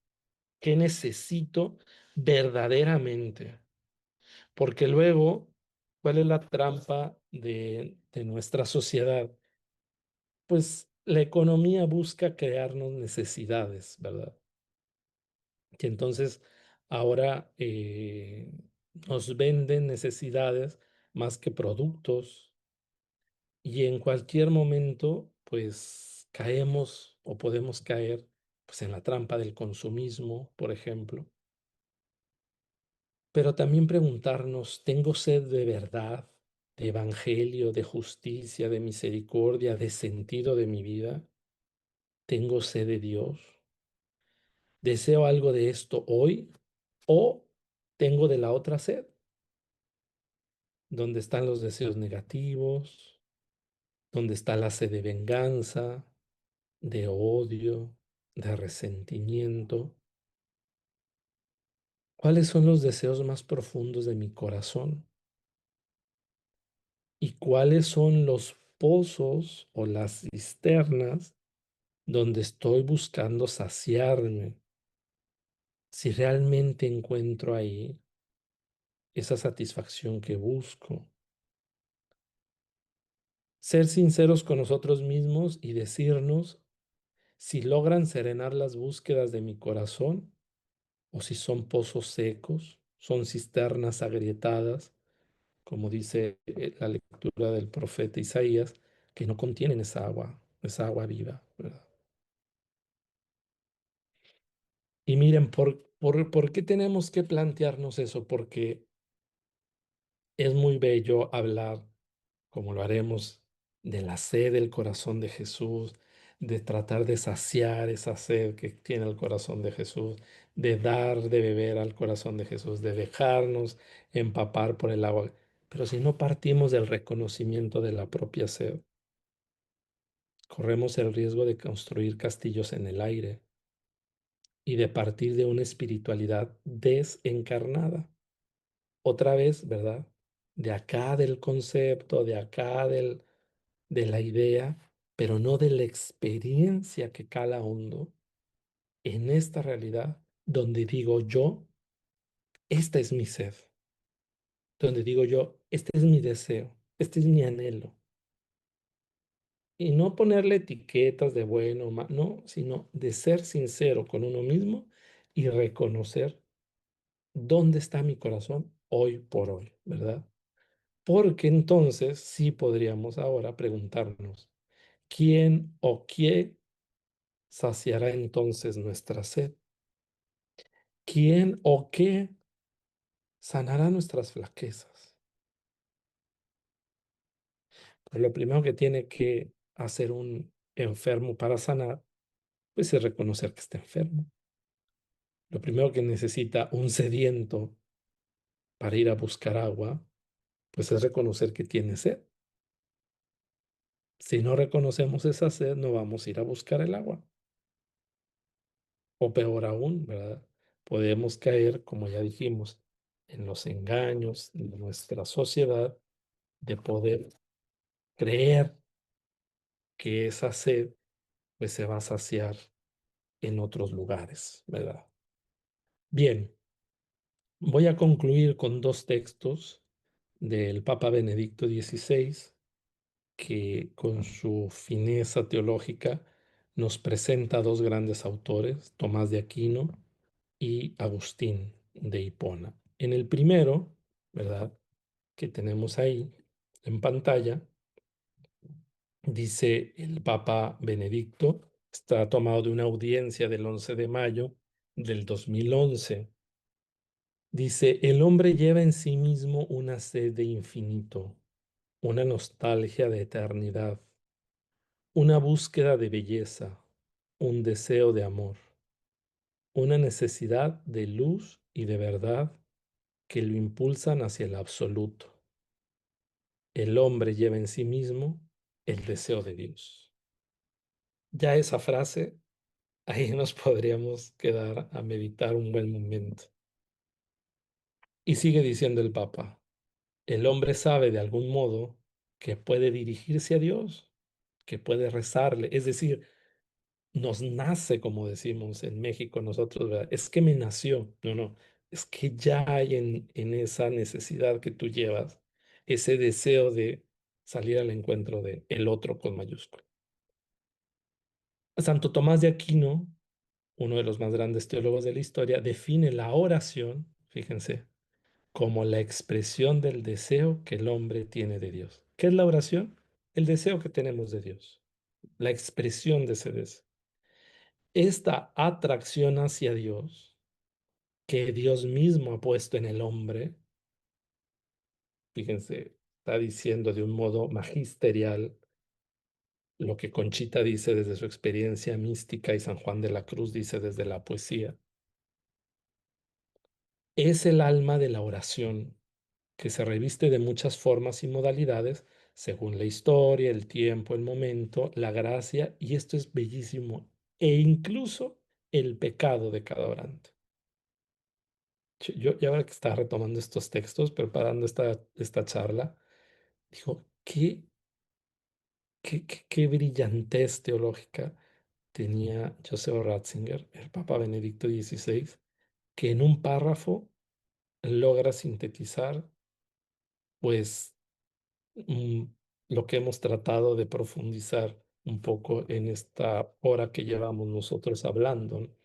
¿Qué necesito verdaderamente? Porque luego, ¿cuál es la trampa de nuestra sociedad? Pues la economía busca crearnos necesidades, ¿verdad? Que entonces ahora nos venden necesidades más que productos y en cualquier momento pues caemos o podemos caer pues en la trampa del consumismo, por ejemplo. Pero también preguntarnos, ¿tengo sed de verdad, de evangelio, de justicia, de misericordia, de sentido de mi vida? ¿Tengo sed de Dios? ¿Deseo algo de esto hoy o tengo de la otra sed, donde están los deseos negativos, donde está la sed de venganza, de odio, de resentimiento? ¿Cuáles son los deseos más profundos de mi corazón? ¿Y cuáles son los pozos o las cisternas donde estoy buscando saciarme? Si realmente encuentro ahí esa satisfacción que busco. Ser sinceros con nosotros mismos y decirnos si logran serenar las búsquedas de mi corazón o si son pozos secos, son cisternas agrietadas, como dice la lectura del profeta Isaías, que no contienen esa agua viva, ¿verdad? Y miren, ¿por qué tenemos que plantearnos eso? Porque es muy bello hablar, como lo haremos, de la sed del corazón de Jesús, de tratar de saciar esa sed que tiene el corazón de Jesús, de dar de beber al corazón de Jesús, de dejarnos empapar por el agua. Pero si no partimos del reconocimiento de la propia sed, corremos el riesgo de construir castillos en el aire y de partir de una espiritualidad desencarnada. Otra vez, ¿verdad? De acá del concepto, de acá de la idea, pero no de la experiencia que cala hondo en esta realidad, donde digo yo, esta es mi sed, donde digo yo, este es mi deseo, este es mi anhelo. Y no ponerle etiquetas de bueno o malo, no, sino de ser sincero con uno mismo y reconocer dónde está mi corazón hoy por hoy, ¿verdad? Porque entonces sí podríamos ahora preguntarnos, ¿quién o qué saciará entonces nuestra sed? ¿Quién o qué sanará nuestras flaquezas? Pues lo primero que tiene que hacer un enfermo para sanar, pues es reconocer que está enfermo. Lo primero que necesita un sediento para ir a buscar agua, pues es reconocer que tiene sed. Si no reconocemos esa sed, no vamos a ir a buscar el agua. O peor aún, ¿verdad? Podemos caer, como ya dijimos, en los engaños de nuestra sociedad de poder creer que esa sed pues se va a saciar en otros lugares, ¿verdad? Bien, voy a concluir con dos textos del Papa Benedicto XVI que con su fineza teológica nos presenta a dos grandes autores, Tomás de Aquino y Agustín de Hipona. En el primero, ¿verdad? Que tenemos ahí en pantalla, dice el Papa Benedicto, está tomado de una audiencia del 11 de mayo del 2011. Dice, el hombre lleva en sí mismo una sed de infinito, una nostalgia de eternidad, una búsqueda de belleza, un deseo de amor, una necesidad de luz y de verdad que lo impulsan hacia el absoluto. El hombre lleva en sí mismo el deseo de Dios. Ya esa frase, ahí nos podríamos quedar a meditar un buen momento. Y sigue diciendo el Papa, el hombre sabe de algún modo que puede dirigirse a Dios, que puede rezarle. Es decir, nos nace, como decimos en México nosotros, ¿verdad? Es que me nació. No, no, es que ya hay en esa necesidad que tú llevas, ese deseo de salir al encuentro de el otro con mayúscula. Santo Tomás de Aquino, uno de los más grandes teólogos de la historia, define la oración, fíjense, como la expresión del deseo que el hombre tiene de Dios. ¿Qué es la oración? El deseo que tenemos de Dios, la expresión de ese deseo. Esta atracción hacia Dios que Dios mismo ha puesto en el hombre, fíjense, está diciendo de un modo magisterial lo que Conchita dice desde su experiencia mística y San Juan de la Cruz dice desde la poesía. Es el alma de la oración que se reviste de muchas formas y modalidades según la historia, el tiempo, el momento, la gracia, y esto es bellísimo, e incluso el pecado de cada orante. Yo ahora que estaba retomando estos textos, preparando esta charla, digo, qué brillantez teológica tenía Joseph Ratzinger, el Papa Benedicto XVI, que en un párrafo logra sintetizar, pues, mm, lo que hemos tratado de profundizar un poco en esta hora que llevamos nosotros hablando, ¿no?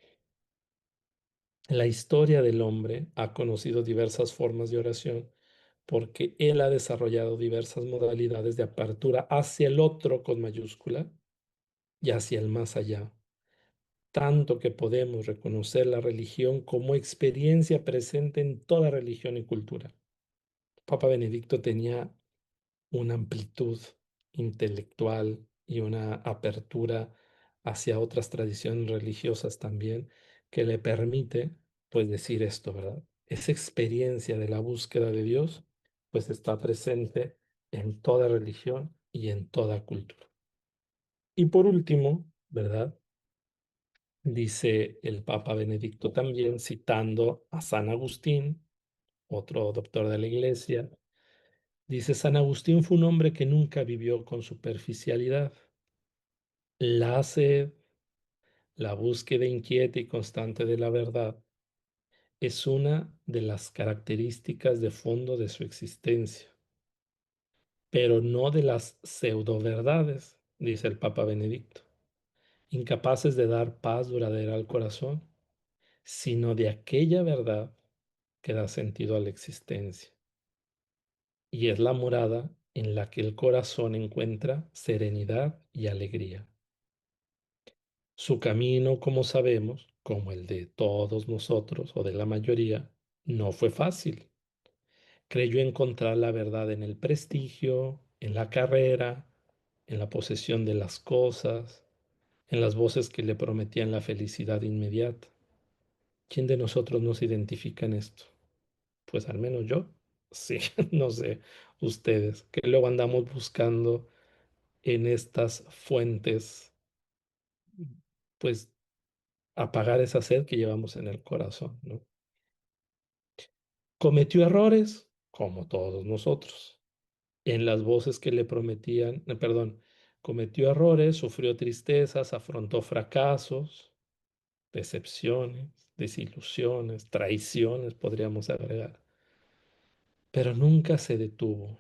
La historia del hombre ha conocido diversas formas de oración porque él ha desarrollado diversas modalidades de apertura hacia el otro con mayúscula y hacia el más allá, tanto que podemos reconocer la religión como experiencia presente en toda religión y cultura. Papa Benedicto tenía una amplitud intelectual y una apertura hacia otras tradiciones religiosas también que le permite, pues, decir esto, ¿verdad? Esa experiencia de la búsqueda de Dios, pues, está presente en toda religión y en toda cultura. Y por último, ¿verdad? Dice el Papa Benedicto también, citando a San Agustín, otro doctor de la Iglesia, dice, San Agustín fue un hombre que nunca vivió con superficialidad. La sed, la búsqueda inquieta y constante de la verdad, es una de las características de fondo de su existencia, pero no de las pseudoverdades, dice el Papa Benedicto, incapaces de dar paz duradera al corazón, sino de aquella verdad que da sentido a la existencia. Y es la morada en la que el corazón encuentra serenidad y alegría. Su camino, como sabemos, como el de todos nosotros o de la mayoría, no fue fácil. Creyó encontrar la verdad en el prestigio, en la carrera, en la posesión de las cosas, en las voces que le prometían la felicidad inmediata. ¿Quién de nosotros nos identifica en esto? Pues al menos yo. Sí, no sé, ustedes, que luego andamos buscando en estas fuentes, pues apagar esa sed que llevamos en el corazón, ¿no? Cometió errores, como todos nosotros, en las voces que le prometían, perdón, cometió errores, sufrió tristezas, afrontó fracasos, decepciones, desilusiones, traiciones, podríamos agregar, pero nunca se detuvo.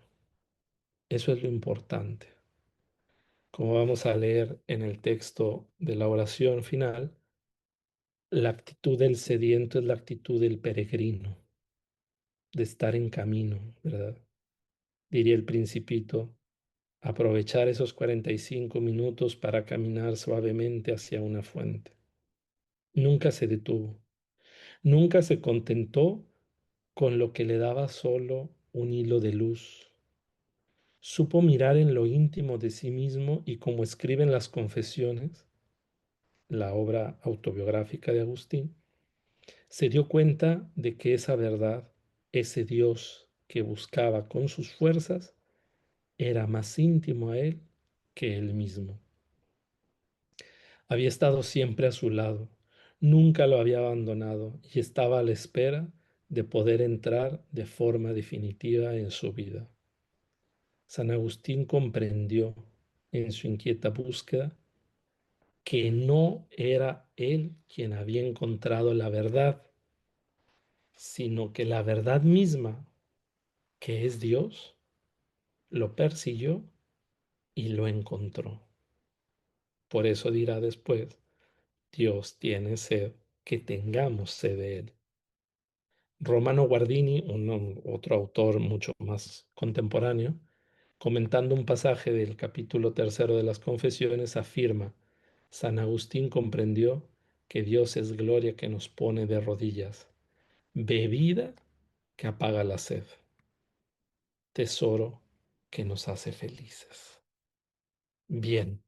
Eso es lo importante. Como vamos a leer en el texto de la oración final, la actitud del sediento es la actitud del peregrino, de estar en camino, ¿verdad? Diría el Principito, aprovechar esos 45 minutos para caminar suavemente hacia una fuente. Nunca se detuvo, nunca se contentó con lo que le daba solo un hilo de luz. Supo mirar en lo íntimo de sí mismo y como escriben las confesiones, la obra autobiográfica de Agustín, se dio cuenta de que esa verdad, ese Dios que buscaba con sus fuerzas, era más íntimo a él que él mismo. Había estado siempre a su lado, nunca lo había abandonado y estaba a la espera de poder entrar de forma definitiva en su vida. San Agustín comprendió en su inquieta búsqueda que no era él quien había encontrado la verdad, sino que la verdad misma, que es Dios, lo persiguió y lo encontró. Por eso dirá después, Dios tiene sed, que tengamos sed de él. Romano Guardini, otro autor mucho más contemporáneo, comentando un pasaje del capítulo tercero de las Confesiones, afirma: San Agustín comprendió que Dios es gloria que nos pone de rodillas, bebida que apaga la sed, tesoro que nos hace felices. Bien,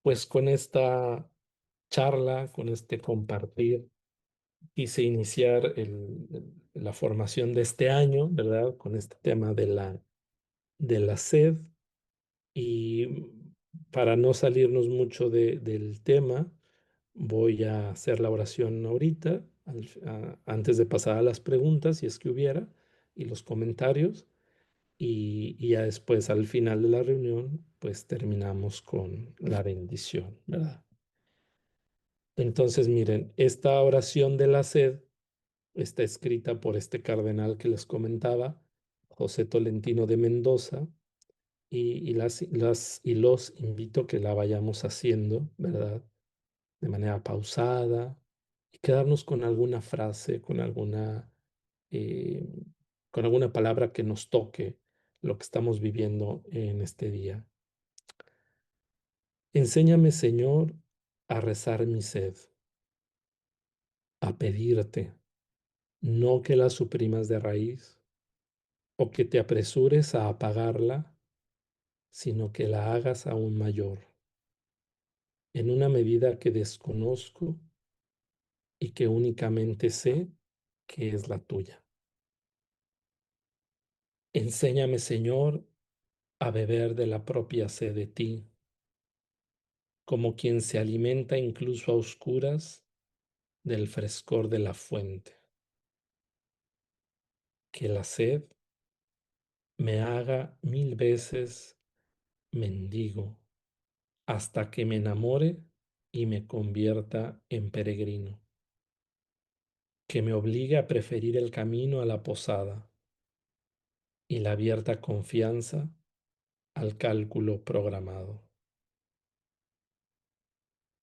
pues con esta charla, con este compartir, quise iniciar la formación de este año, ¿verdad? Con este tema de la sed. Y para no salirnos mucho del tema, voy a hacer la oración ahorita, antes de pasar a las preguntas, si es que hubiera, y los comentarios. Y ya después, al final de la reunión, pues terminamos con la bendición, ¿verdad? Entonces, miren, esta oración de la sed está escrita por este cardenal que les comentaba, José Tolentino de Mendoza, y los invito a que la vayamos haciendo, ¿verdad? De manera pausada y quedarnos con alguna frase, eh, con alguna palabra que nos toque lo que estamos viviendo en este día. Enséñame, Señor, a rezar mi sed, a pedirte, no que la suprimas de raíz o que te apresures a apagarla, sino que la hagas aún mayor, en una medida que desconozco y que únicamente sé que es la tuya. Enséñame, Señor, a beber de la propia sed de ti, como quien se alimenta incluso a oscuras del frescor de la fuente. Que la sed me haga 1000 veces mendigo hasta que me enamore y me convierta en peregrino. Que me obligue a preferir el camino a la posada y la abierta confianza al cálculo programado.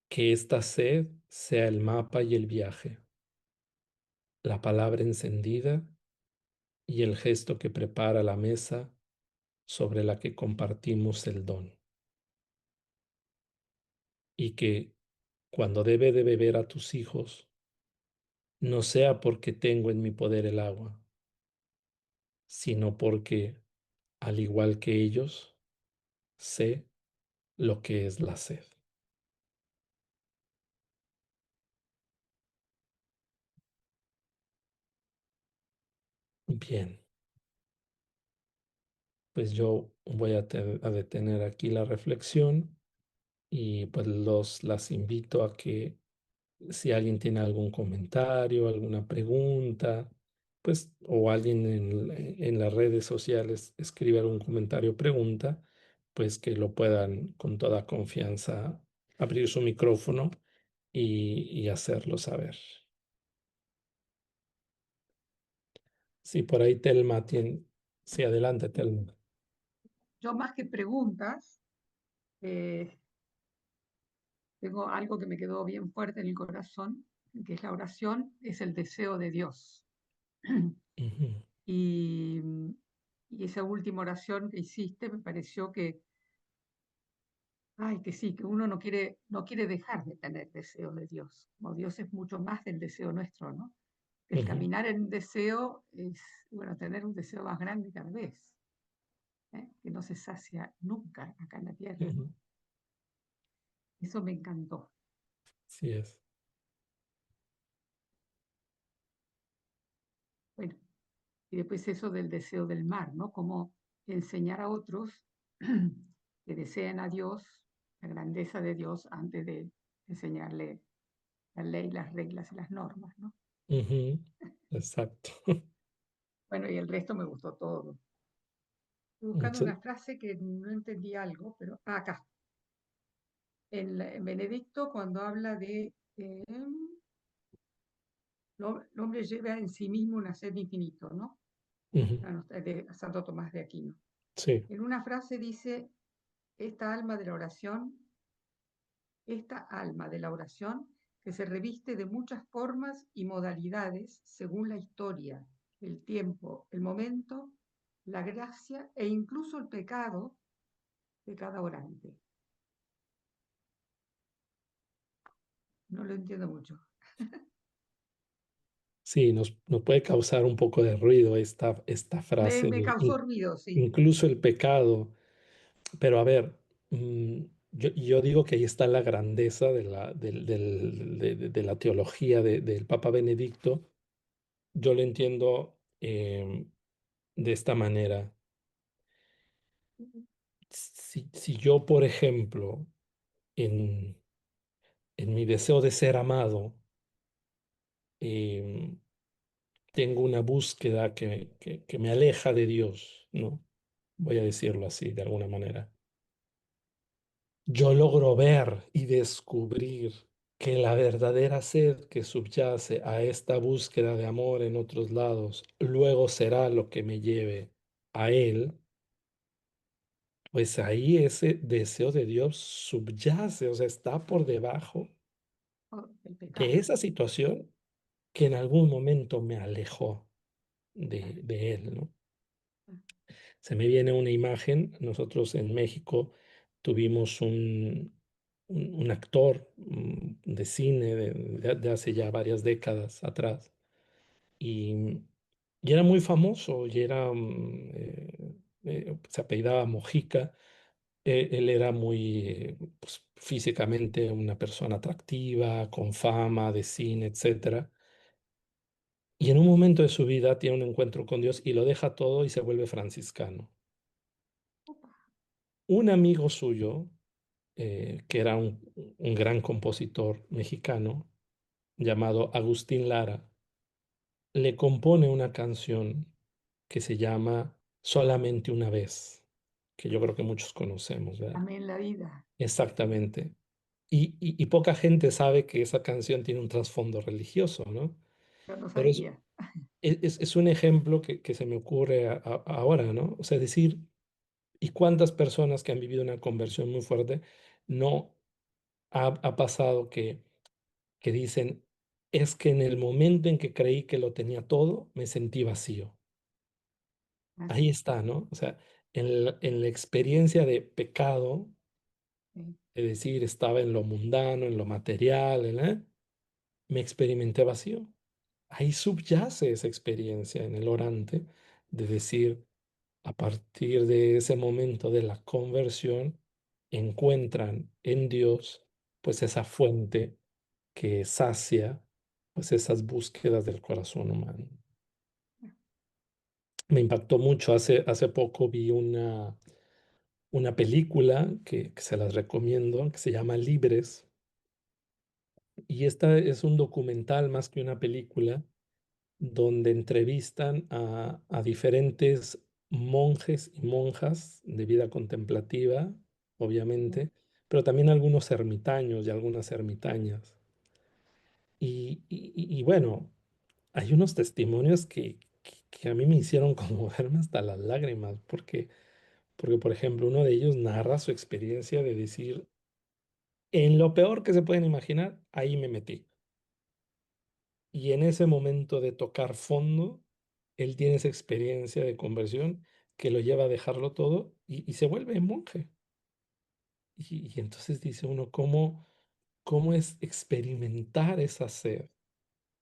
Que esta sed sea el mapa y el viaje, la palabra encendida y el gesto que prepara la mesa sobre la que compartimos el don. Y que, cuando debe de beber a tus hijos, no sea porque tengo en mi poder el agua, sino porque, al igual que ellos, sé lo que es la sed. Bien, pues yo voy a detener aquí la reflexión y pues las invito a que, si alguien tiene algún comentario, alguna pregunta, pues, o alguien en las redes sociales escribe algún comentario o pregunta, pues que lo puedan con toda confianza abrir su micrófono y hacerlo saber. Sí, por ahí Telma tiene. Sí, adelante, Telma. Yo más que preguntas, eh, tengo algo que me quedó bien fuerte en el corazón, que es la oración, es el deseo de Dios. Ujú, Y, y esa última oración que hiciste me pareció que, ay, que sí, que uno no quiere dejar de tener deseo de Dios. Como Dios es mucho más del deseo nuestro, ¿no? El ujú, caminar en deseo es, bueno, tener un deseo más grande cada vez, ¿eh? Que no se sacia nunca acá en la tierra, ujú. ¿no? Eso me encantó. Sí es. Bueno, y después eso del deseo del mar, ¿no? Como enseñar a otros que deseen a Dios, la grandeza de Dios, antes de enseñarle la ley, las reglas y las normas, ¿no? Ujú. exacto. Bueno, y el resto me gustó todo. Estoy buscando Muchas- una frase que no entendí algo, pero acá. En Benedicto, cuando habla de el hombre lleva en sí mismo una sed de infinito, ¿no? Ujú, De Santo Tomás de Aquino. sí, En una frase dice, esta alma de la oración, esta alma de la oración que se reviste de muchas formas y modalidades según la historia, el tiempo, el momento, la gracia e incluso el pecado de cada orante. No lo entiendo mucho. sí, nos puede causar un poco de ruido esta frase, Me causó ruido, sí. incluso el pecado. Pero a ver, mm, yo digo que ahí está la grandeza de la teología del Papa Benedicto. Yo lo entiendo de esta manera. Si yo, por ejemplo, en, en mi deseo de ser amado, em, tengo una búsqueda que me aleja de Dios, ¿no? Voy a decirlo así, de alguna manera. Yo logro ver y descubrir que la verdadera sed que subyace a esta búsqueda de amor en otros lados luego será lo que me lleve a Él, pues ahí ese deseo de Dios subyace, o sea, está por debajo Oh, el de pecado. esa situación que en algún momento me alejó Claro. de Él, ¿no? Se me viene una imagen, nosotros en México tuvimos un actor de cine de hace ya varias décadas atrás y, y era muy famoso y era, se apellidaba Mojica. Él era muy pues, físicamente una persona atractiva, con fama de cine, etcétera. Y en un momento de su vida tiene un encuentro con Dios y lo deja todo y se vuelve franciscano. Opa. Un amigo suyo, que era un gran compositor mexicano llamado Agustín Lara, le compone una canción que se llama Solamente una vez, que yo creo que muchos conocemos, ¿verdad? Amén la vida. Exactamente. Y poca gente sabe que esa canción tiene un trasfondo religioso, ¿no? Yo no Pero sabía. es un ejemplo que se me ocurre ahora, ¿no? O sea, decir, ¿y cuántas personas que han vivido una conversión muy fuerte no ha pasado que dicen, es que en el momento en que creí que lo tenía todo, me sentí vacío? Ahí Así. está, ¿no? O sea, en la experiencia de pecado, Sí. es decir, estaba en lo mundano, en lo material, me experimenté vacío. Ahí subyace esa experiencia en el orante de decir, a partir de ese momento de la conversión, encuentran en Dios pues esa fuente que sacia pues esas búsquedas del corazón humano. Me impactó mucho, hace poco vi una película que se las recomiendo, que se llama Libres, y esta es un documental más que una película donde entrevistan a diferentes monjes y monjas de vida contemplativa, Sí. obviamente, pero también algunos ermitaños y algunas ermitañas. Y bueno, hay unos testimonios que a mí me hicieron conmoverme hasta las lágrimas, porque, por ejemplo, uno de ellos narra su experiencia de decir, en lo peor que se pueden imaginar, ahí me metí. Y en ese momento de tocar fondo, él tiene esa experiencia de conversión que lo lleva a dejarlo todo y se vuelve monje. Y entonces dice uno, ¿cómo es experimentar esa sed?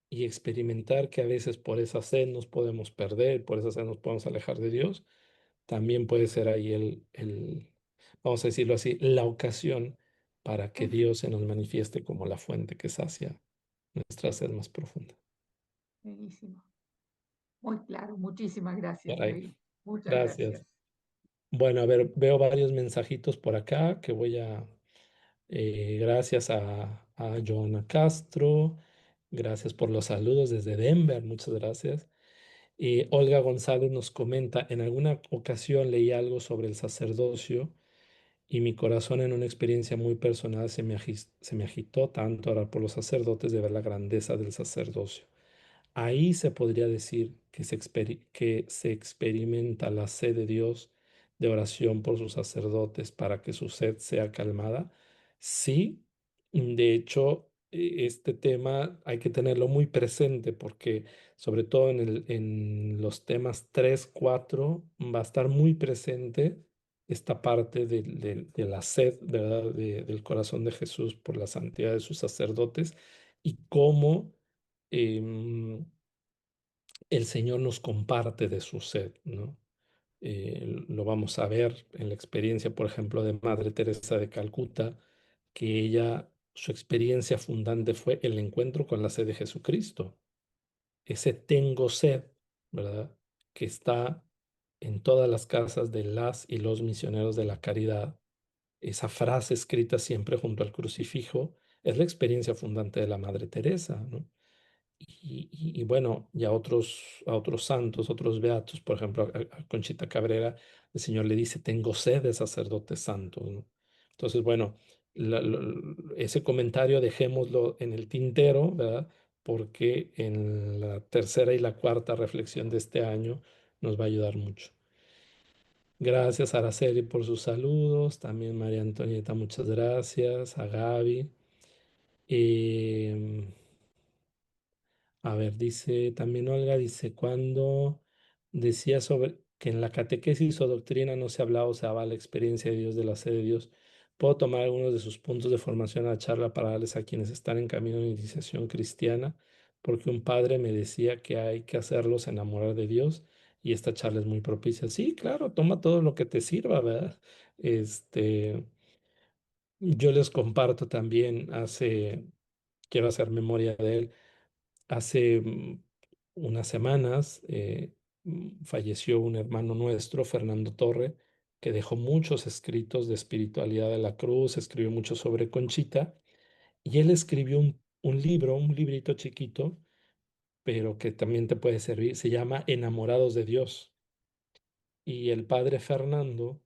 Y experimentar que a veces por esa sed nos podemos perder, por esa sed nos podemos alejar de Dios, también puede ser ahí vamos a decirlo así, la ocasión para que Uf, Dios se nos manifieste como la fuente que sacia nuestra sed más profunda. buenísimo. Muy claro. Muchísimas gracias, Caray, David. Muchas gracias. gracias. Bueno, a ver, veo varios mensajitos por acá gracias a Joana Castro. Gracias por los saludos desde Denver, muchas gracias. Y Olga González nos comenta, en alguna ocasión leí algo sobre el sacerdocio y mi corazón en una experiencia muy personal se me agitó tanto orar por los sacerdotes de ver la grandeza del sacerdocio. Ahí se podría decir que se experimenta la sed de Dios de oración por sus sacerdotes para que su sed sea calmada. Sí, de hecho, este tema hay que tenerlo muy presente porque sobre todo en los temas 3 4 va a estar muy presente esta parte de la sed, ¿verdad? Del corazón de Jesús por la santidad de sus sacerdotes y cómo em, el Señor nos comparte de su sed, ¿no? Lo vamos a ver en la experiencia, por ejemplo, de Madre Teresa de Calcuta, que ella, su experiencia fundante fue el encuentro con la sed de Jesucristo. Ese tengo sed, ¿verdad? Que está en todas las casas de las y los misioneros de la caridad. Esa frase escrita siempre junto al crucifijo es la experiencia fundante de la Madre Teresa, ¿no? Y bueno, y a otros santos, otros beatos, por ejemplo, a Conchita Cabrera, el Señor le dice, tengo sed de sacerdotes santos, ¿no? Entonces, bueno, ese comentario dejémoslo en el tintero, ¿verdad? Porque en la tercera y la cuarta reflexión de este año nos va a ayudar mucho. Gracias, Araceli, por sus saludos. También María Antonieta, muchas gracias. A Gaby. Em, A ver, dice también Olga, dice, cuando decía sobre que en la catequesis o doctrina no se hablaba o se daba la experiencia de Dios, de la sed de Dios, puedo tomar algunos de sus puntos de formación a la charla para darles a quienes están en camino de iniciación cristiana, porque un padre me decía que hay que hacerlos enamorar de Dios y esta charla es muy propicia. Sí, claro, toma todo lo que te sirva, ¿verdad? Yo les comparto también, quiero hacer memoria de él. Hace unas semanas falleció un hermano nuestro, Fernando Torre, que dejó muchos escritos de espiritualidad de la cruz, escribió mucho sobre Conchita, y él escribió un libro, un librito chiquito, pero que también te puede servir, se llama Enamorados de Dios. Y el padre Fernando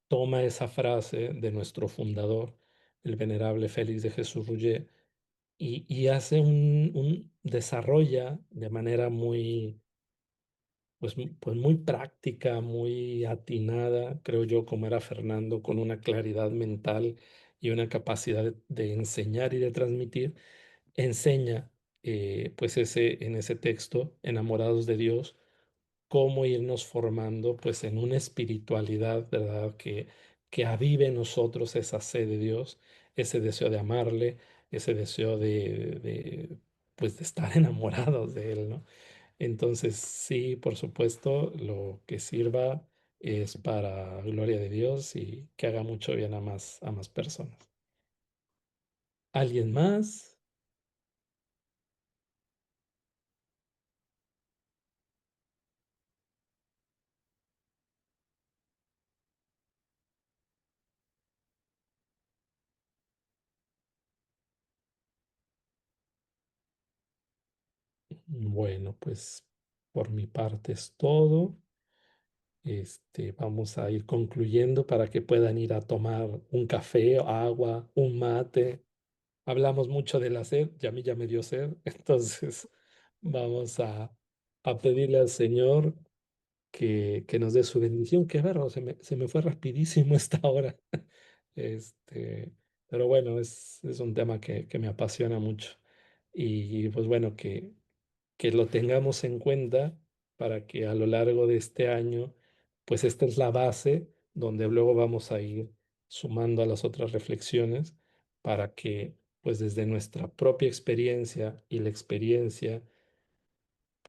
toma esa frase de nuestro fundador, el venerable Félix de Jesús Rullet, y hace desarrolla de manera muy, pues muy práctica, muy atinada, creo yo, como era Fernando, con una claridad mental y una capacidad de enseñar y de transmitir, enseña pues en ese texto, Enamorados de Dios, cómo irnos formando pues en una espiritualidad, ¿verdad? Que avive en nosotros esa sed de Dios, ese deseo de amarle, ese deseo pues de estar enamorados de Él, ¿no? Entonces, sí, por supuesto, lo que sirva es para gloria de Dios y que haga mucho bien a más personas. ¿Alguien más? Bueno, pues por mi parte es todo. Vamos a ir concluyendo para que puedan ir a tomar un café, agua, un mate. Hablamos mucho de la sed, y a mí ya me dio sed, entonces vamos a pedirle al Señor que nos dé su bendición. Qué verbo, se me fue rapidísimo esta hora. Este, pero bueno, es un tema que me apasiona mucho. Y pues bueno, que lo tengamos en cuenta para que a lo largo de este año, pues esta es la base donde luego vamos a ir sumando a las otras reflexiones para que pues desde nuestra propia experiencia y la experiencia,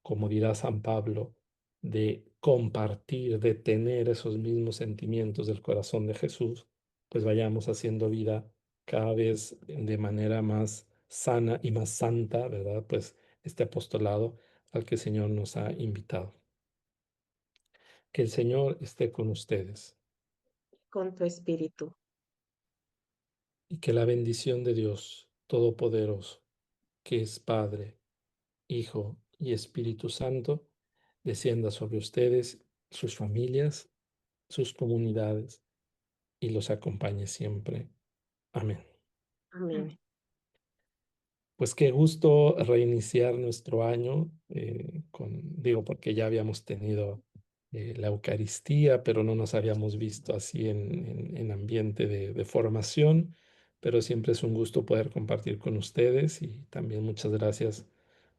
como dirá San Pablo, de compartir, de tener esos mismos sentimientos del corazón de Jesús, pues vayamos haciendo vida cada vez de manera más sana y más santa, ¿verdad? Pues este apostolado al que el Señor nos ha invitado. Que el Señor esté con ustedes con tu espíritu. y que la bendición de Dios Todopoderoso, que es Padre, Hijo y Espíritu Santo, descienda sobre ustedes, sus familias, sus comunidades y los acompañe siempre. Amén. Amén. Pues qué gusto reiniciar nuestro año digo, porque ya habíamos tenido la Eucaristía, pero no nos habíamos visto así en ambiente de formación, pero siempre es un gusto poder compartir con ustedes y también muchas gracias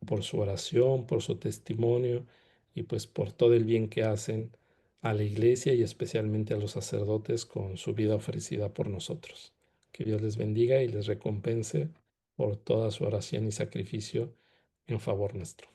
por su oración, por su testimonio y pues por todo el bien que hacen a la iglesia y especialmente a los sacerdotes con su vida ofrecida por nosotros. Que Dios les bendiga y les recompense por toda su oración y sacrificio en favor nuestro.